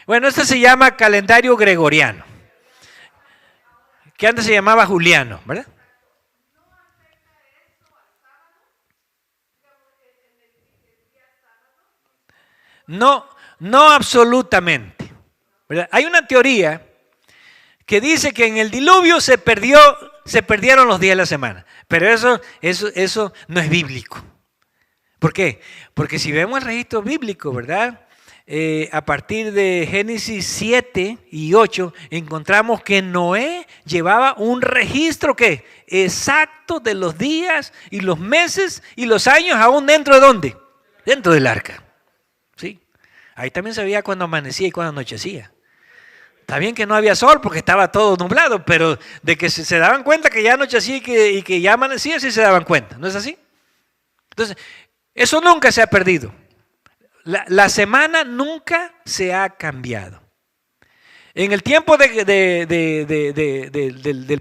Bueno, este se llama calendario gregoriano, que antes se llamaba juliano, ¿verdad? No, no absolutamente, ¿verdad? Hay una teoría que dice que en el diluvio se perdieron los días de la semana, pero eso no es bíblico. ¿Por qué? Porque si vemos el registro bíblico, ¿verdad? A partir de Génesis 7 y 8, encontramos que Noé llevaba un registro ¿qué? Exacto de los días y los meses y los años, aún dentro de ¿dónde? Dentro del arca. ¿Sí? Ahí también se veía cuando amanecía y cuando anochecía. Está bien que no había sol porque estaba todo nublado, pero de que se daban cuenta que ya anochecía y que ya amanecía, sí se daban cuenta. ¿No es así? Entonces, eso nunca se ha perdido. La semana nunca se ha cambiado. En el tiempo del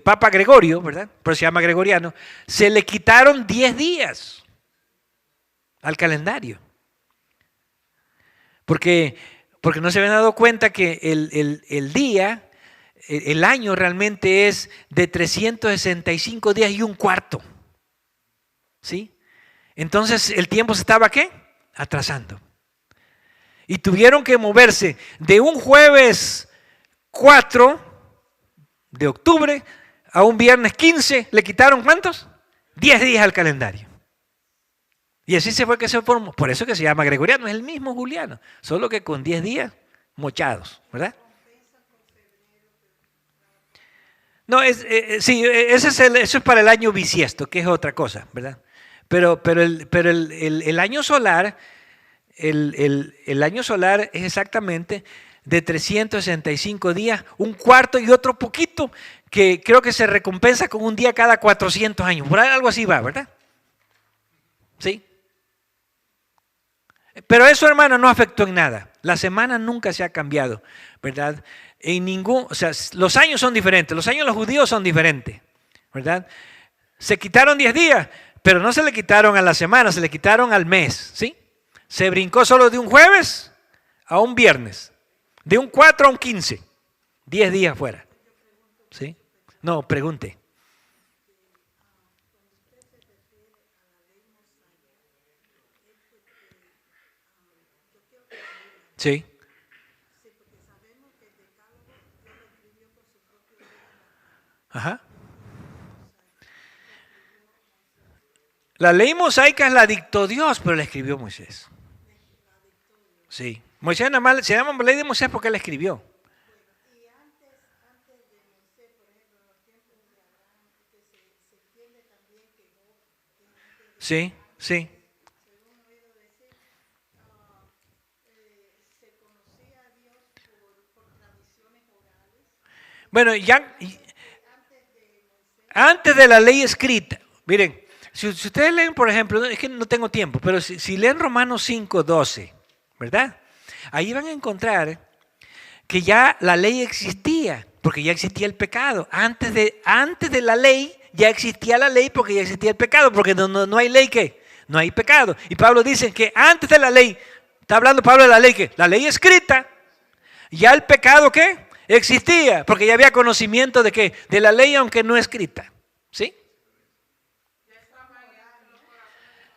Papa Gregorio, ¿verdad? Por eso se llama gregoriano, se le quitaron 10 días al calendario. Porque no se habían dado cuenta que el día, el año realmente es de 365 días y un cuarto. ¿Sí? Entonces el tiempo se estaba ¿qué? Atrasando. Y tuvieron que moverse de un jueves 4 de octubre a un viernes 15. ¿Le quitaron cuántos? 10 días al calendario. Y así se fue que se formó. Por eso que se llama gregoriano. Es el mismo juliano. Solo que con 10 días mochados. ¿Verdad? No, sí, eso es para el año bisiesto, que es otra cosa. ¿Verdad? Pero el año solar... El año solar es exactamente de 365 días, un cuarto y otro poquito, que creo que se recompensa con un día cada 400 años. Por ahí algo así va, ¿verdad? ¿Sí? Pero eso, hermano, no afectó en nada. La semana nunca se ha cambiado, ¿verdad? O sea, los años son diferentes, los años de los judíos son diferentes, ¿verdad? Se quitaron 10 días, pero no se le quitaron a la semana, se le quitaron al mes, ¿sí? Se brincó solo de un jueves a un viernes, de un 4 a un 15, 10 días fuera. ¿Sí? No, pregunte. Sí. Ajá. La ley mosaica la dictó Dios, pero la escribió Moisés. Sí. Moisés nada más se llama ley de Moisés porque la escribió. Y antes de Moisés, por ejemplo, en los tiempos de Abraham, que se entiende también que Sí, sí. según he oído decir, se conocía a Dios por tradiciones orales. Bueno, ya antes de la ley escrita, miren, si ustedes leen, por ejemplo, es que no tengo tiempo, pero si leen Romanos 5:12, ¿verdad? Ahí van a encontrar que ya la ley existía porque ya existía el pecado. Antes de la ley ya existía la ley porque ya existía el pecado, porque no hay ley, ¿qué? No hay pecado. Y Pablo dice que antes de la ley, está hablando Pablo de la ley, ¿qué? La ley escrita, ya el pecado, ¿qué? Existía, porque ya había conocimiento de ¿qué? De la ley aunque no escrita, ¿sí?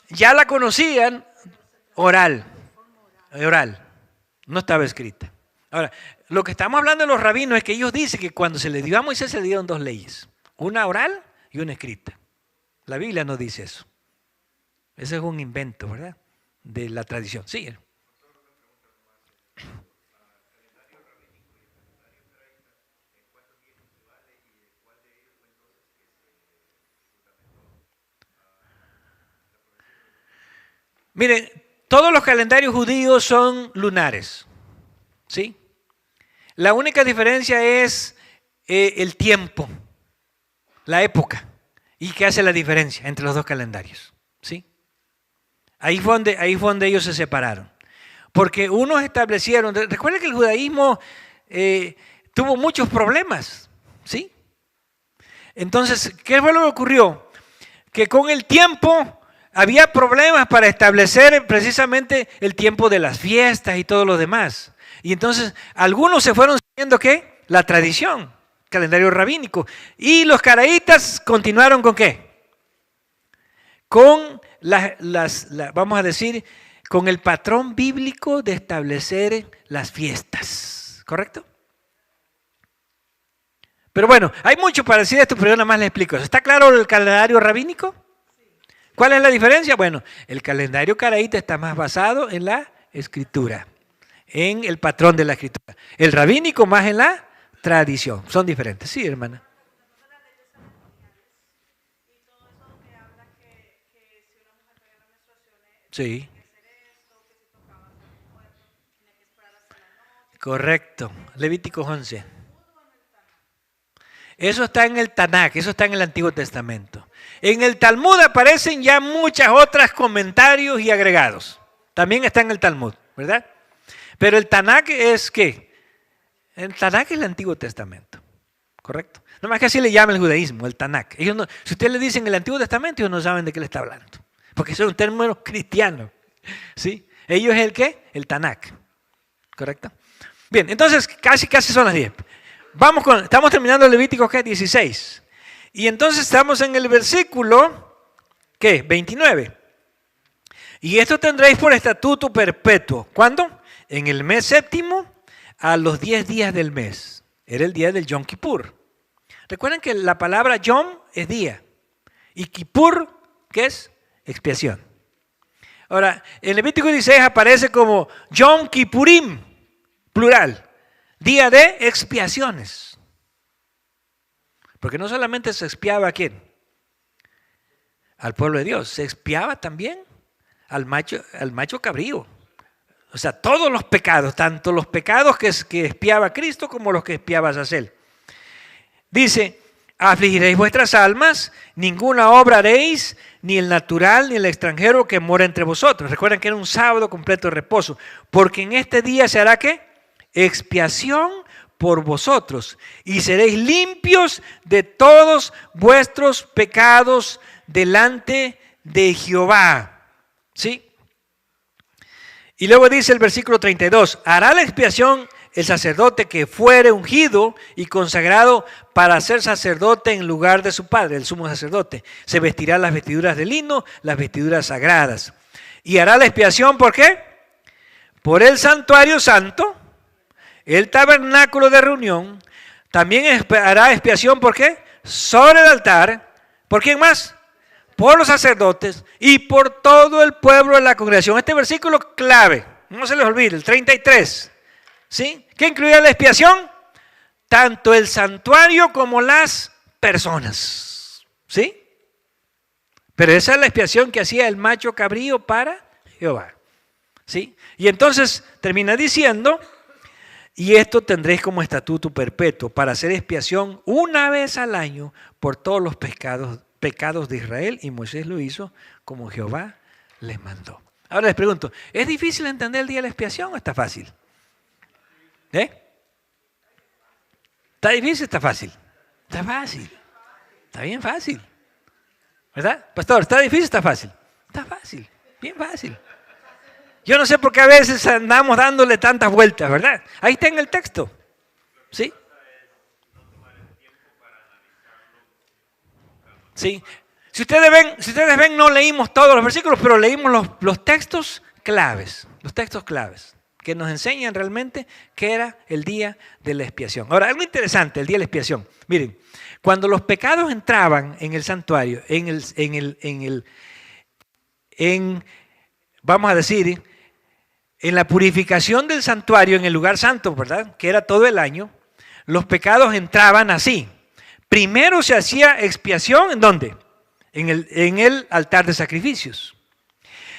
Ya la conocían oral, no estaba escrita. Ahora, lo que estamos hablando de los rabinos es que ellos dicen que cuando se le dio a Moisés se le dieron dos leyes, una oral y una escrita. La Biblia no dice eso. Ese es un invento, ¿verdad? De la tradición. Sí. Miren, todos los calendarios judíos son lunares, ¿sí? La única diferencia es el tiempo, la época, y qué hace la diferencia entre los dos calendarios, ¿sí? Ahí fue donde ellos se separaron. Porque unos establecieron, recuerden que el judaísmo tuvo muchos problemas, ¿sí? Entonces, ¿qué fue lo que ocurrió? Que con el tiempo había problemas para establecer precisamente el tiempo de las fiestas y todo lo demás. Y entonces algunos se fueron siguiendo ¿qué? La tradición, calendario rabínico. Y los caraítas continuaron con ¿qué? Con vamos a decir, con el patrón bíblico de establecer las fiestas. ¿Correcto? Pero bueno, hay mucho para decir esto, pero yo nada más les explico. ¿Está claro el calendario rabínico? ¿Cuál es la diferencia? Bueno, el calendario caraíta está más basado en la escritura, en el patrón de la escritura. El rabínico más en la tradición. Son diferentes. Sí, hermana. Sí. Correcto. Levítico 11. Eso está en el Tanakh, eso está en el Antiguo Testamento. En el Talmud aparecen ya muchas otras comentarios y agregados. También está en el Talmud, ¿verdad? Pero el Tanakh es ¿qué? El Tanakh es el Antiguo Testamento, ¿correcto? No más que así le llama el judaísmo, el Tanakh. Ellos no, si ustedes le dicen el Antiguo Testamento, ellos no saben de qué le está hablando. Porque eso es un término cristiano, ¿sí? Ellos es el ¿qué? El Tanakh, ¿correcto? Bien, entonces casi son las 10. Estamos terminando el Levítico ¿qué? 16. Y entonces estamos en el versículo ¿qué? 29. Y esto tendréis por estatuto perpetuo. ¿Cuándo? En el mes séptimo, a los 10 días del mes. Era el día del Yom Kippur. Recuerden que la palabra Yom es día. Y Kippur, ¿qué es? Expiación. Ahora, en Levítico 16 aparece como Yom Kippurim, plural. Día de expiaciones. Porque no solamente se expiaba a quién, al pueblo de Dios, se expiaba también al macho cabrío. O sea, todos los pecados, tanto los pecados que expiaba Cristo como los que expiaba Azazel. Dice, afligiréis vuestras almas, ninguna obra haréis, ni el natural ni el extranjero que mora entre vosotros. Recuerden que era un sábado completo de reposo, porque en este día se hará ¿qué? Expiación por vosotros, y seréis limpios de todos vuestros pecados delante de Jehová. ¿Sí? Y luego dice el versículo 32, hará la expiación el sacerdote que fuere ungido y consagrado para ser sacerdote en lugar de su padre, el sumo sacerdote. Se vestirá las vestiduras de lino, las vestiduras sagradas. Y hará la expiación, ¿por qué? Por el santuario santo, el tabernáculo de reunión. También hará expiación, ¿por qué? Sobre el altar. ¿Por quién más? Por los sacerdotes y por todo el pueblo de la congregación. Este versículo clave, no se les olvide, el 33. ¿Sí? ¿Qué incluía la expiación? Tanto el santuario como las personas. ¿Sí? Pero esa es la expiación que hacía el macho cabrío para Jehová. ¿Sí? Y entonces termina diciendo, y esto tendréis como estatuto perpetuo para hacer expiación una vez al año por todos los pecados de Israel, y Moisés lo hizo como Jehová les mandó. Ahora les pregunto, ¿es difícil entender el día de la expiación o está fácil? ¿Está difícil? Está fácil. Está fácil. Está bien fácil. ¿Verdad? Pastor, ¿está difícil? Está fácil. Está fácil. Bien fácil. Yo no sé por qué a veces andamos dándole tantas vueltas, ¿verdad? Ahí está en el texto. ¿Sí? Sí. Si ustedes ven, no leímos todos los versículos, pero leímos los textos claves. Los textos claves que nos enseñan realmente qué era el día de la expiación. Ahora, algo interesante, el día de la expiación. Miren, cuando los pecados entraban en el santuario, vamos a decir, en la purificación del santuario, en el lugar santo, ¿verdad? Que era todo el año, los pecados entraban así. Primero se hacía expiación, ¿en dónde? En el altar de sacrificios.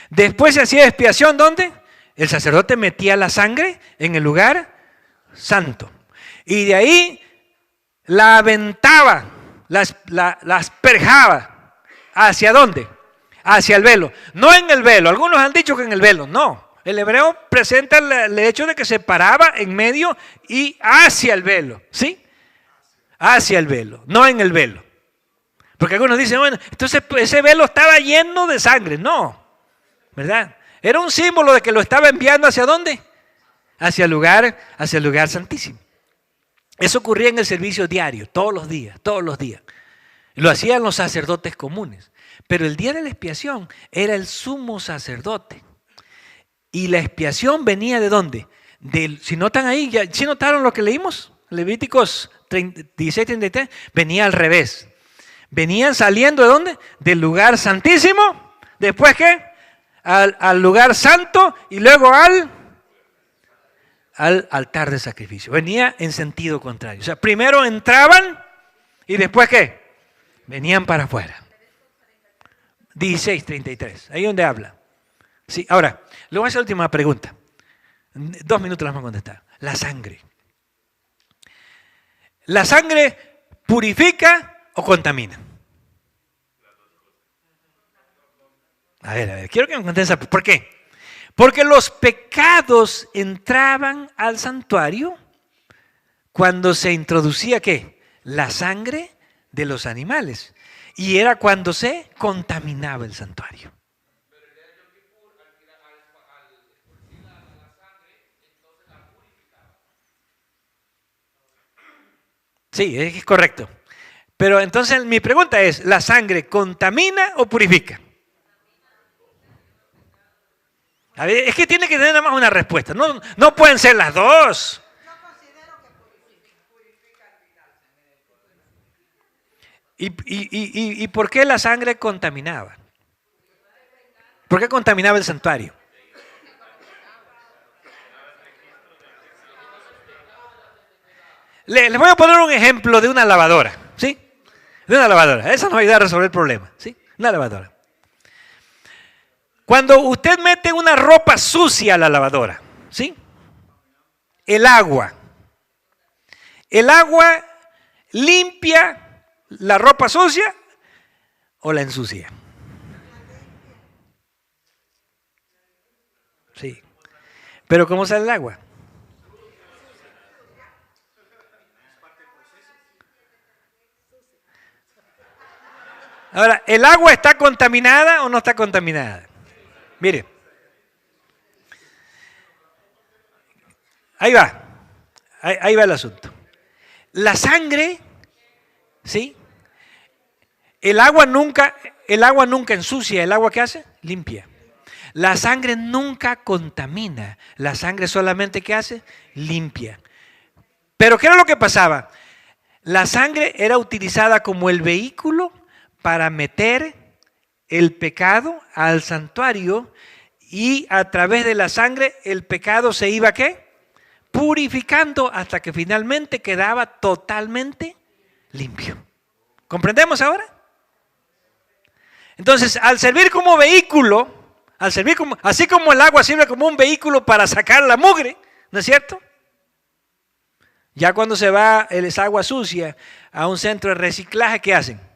Después se hacía expiación, ¿dónde? El sacerdote metía la sangre en el lugar santo. Y de ahí la aventaba, la asperjaba. ¿Hacia dónde? Hacia el velo. No en el velo. Algunos han dicho que en el velo. No. El hebreo presenta el hecho de que se paraba en medio y hacia el velo. ¿Sí? Hacia el velo, no en el velo. Porque algunos dicen, bueno, entonces ese velo estaba lleno de sangre. No, ¿verdad? Era un símbolo de que lo estaba enviando ¿hacia dónde? Hacia el lugar santísimo. Eso ocurría en el servicio diario, todos los días, todos los días. Lo hacían los sacerdotes comunes. Pero el día de la expiación era el sumo sacerdote. Y la expiación venía ¿de dónde? Si notan ahí, ¿sí notaron lo que leímos? Levíticos 16:33, venía al revés. Venían saliendo ¿de dónde? Del lugar santísimo. ¿Después qué? Al lugar santo y luego al altar de sacrificio. Venía en sentido contrario. O sea, primero entraban y después ¿qué? Venían para afuera. 16:33, ahí donde habla. Sí, ahora, le voy a hacer la última pregunta. 2 minutos las vamos a contestar. La sangre. ¿La sangre purifica o contamina? A ver, quiero que me contesten. ¿Por qué? Porque los pecados entraban al santuario cuando se introducía ¿qué? La sangre de los animales. Y era cuando se contaminaba el santuario. Sí, es correcto. Pero entonces mi pregunta es, ¿la sangre contamina o purifica? A ver, es que tiene que tener nada más una respuesta. No pueden ser las dos. ¿Y por qué la sangre contaminaba? ¿Por qué contaminaba el santuario? Les voy a poner un ejemplo de una lavadora, ¿sí? De una lavadora. Esa nos va a ayudar a resolver el problema, ¿sí? Una lavadora. Cuando usted mete una ropa sucia a la lavadora, ¿sí? El agua limpia la ropa sucia o la ensucia. Sí. Pero ¿cómo sale el agua? Ahora, ¿el agua está contaminada o no está contaminada? Mire. Ahí va. Ahí va el asunto. La sangre, ¿sí? El agua nunca ensucia. ¿El agua qué hace? Limpia. La sangre nunca contamina. La sangre solamente ¿qué hace? Limpia. Pero ¿qué era lo que pasaba? La sangre era utilizada como el vehículo para meter el pecado al santuario y a través de la sangre el pecado se iba ¿qué? Purificando hasta que finalmente quedaba totalmente limpio. ¿Comprendemos ahora? Entonces, al servir como vehículo, así como el agua sirve como un vehículo para sacar la mugre, ¿no es cierto? Ya cuando se va esa agua sucia a un centro de reciclaje, ¿qué hacen?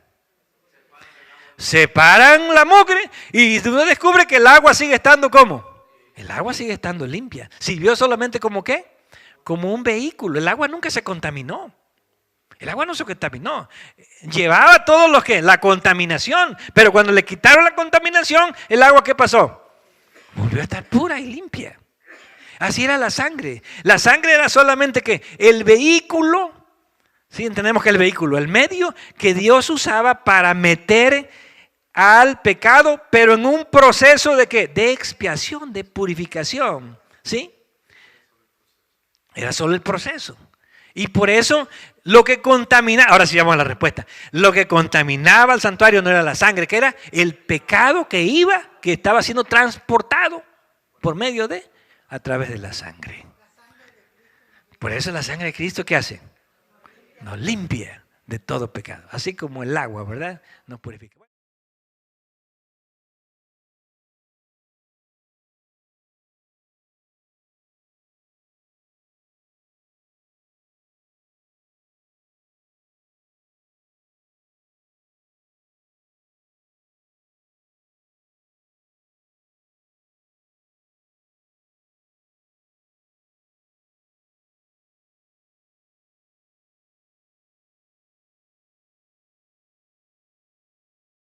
Separan la mugre y uno descubre que el agua sigue estando ¿cómo? El agua sigue estando limpia. Sirvió solamente como ¿qué? Como un vehículo. El agua nunca se contaminó. El agua no se contaminó. Llevaba todo lo que, la contaminación. Pero cuando le quitaron la contaminación, ¿el agua qué pasó? Volvió a estar pura y limpia. Así era la sangre. La sangre era solamente que el vehículo, sí, entendemos que el vehículo, el medio que Dios usaba para meter al pecado, pero en un proceso de ¿qué? De expiación, de purificación, ¿sí? Era solo el proceso. Y por eso lo que contaminaba, ahora sí vamos a la respuesta, lo que contaminaba al santuario no era la sangre, que era el pecado que estaba siendo transportado por medio a través de la sangre. Por eso la sangre de Cristo, ¿qué hace? Nos limpia de todo pecado, así como el agua, ¿verdad? Nos purifica.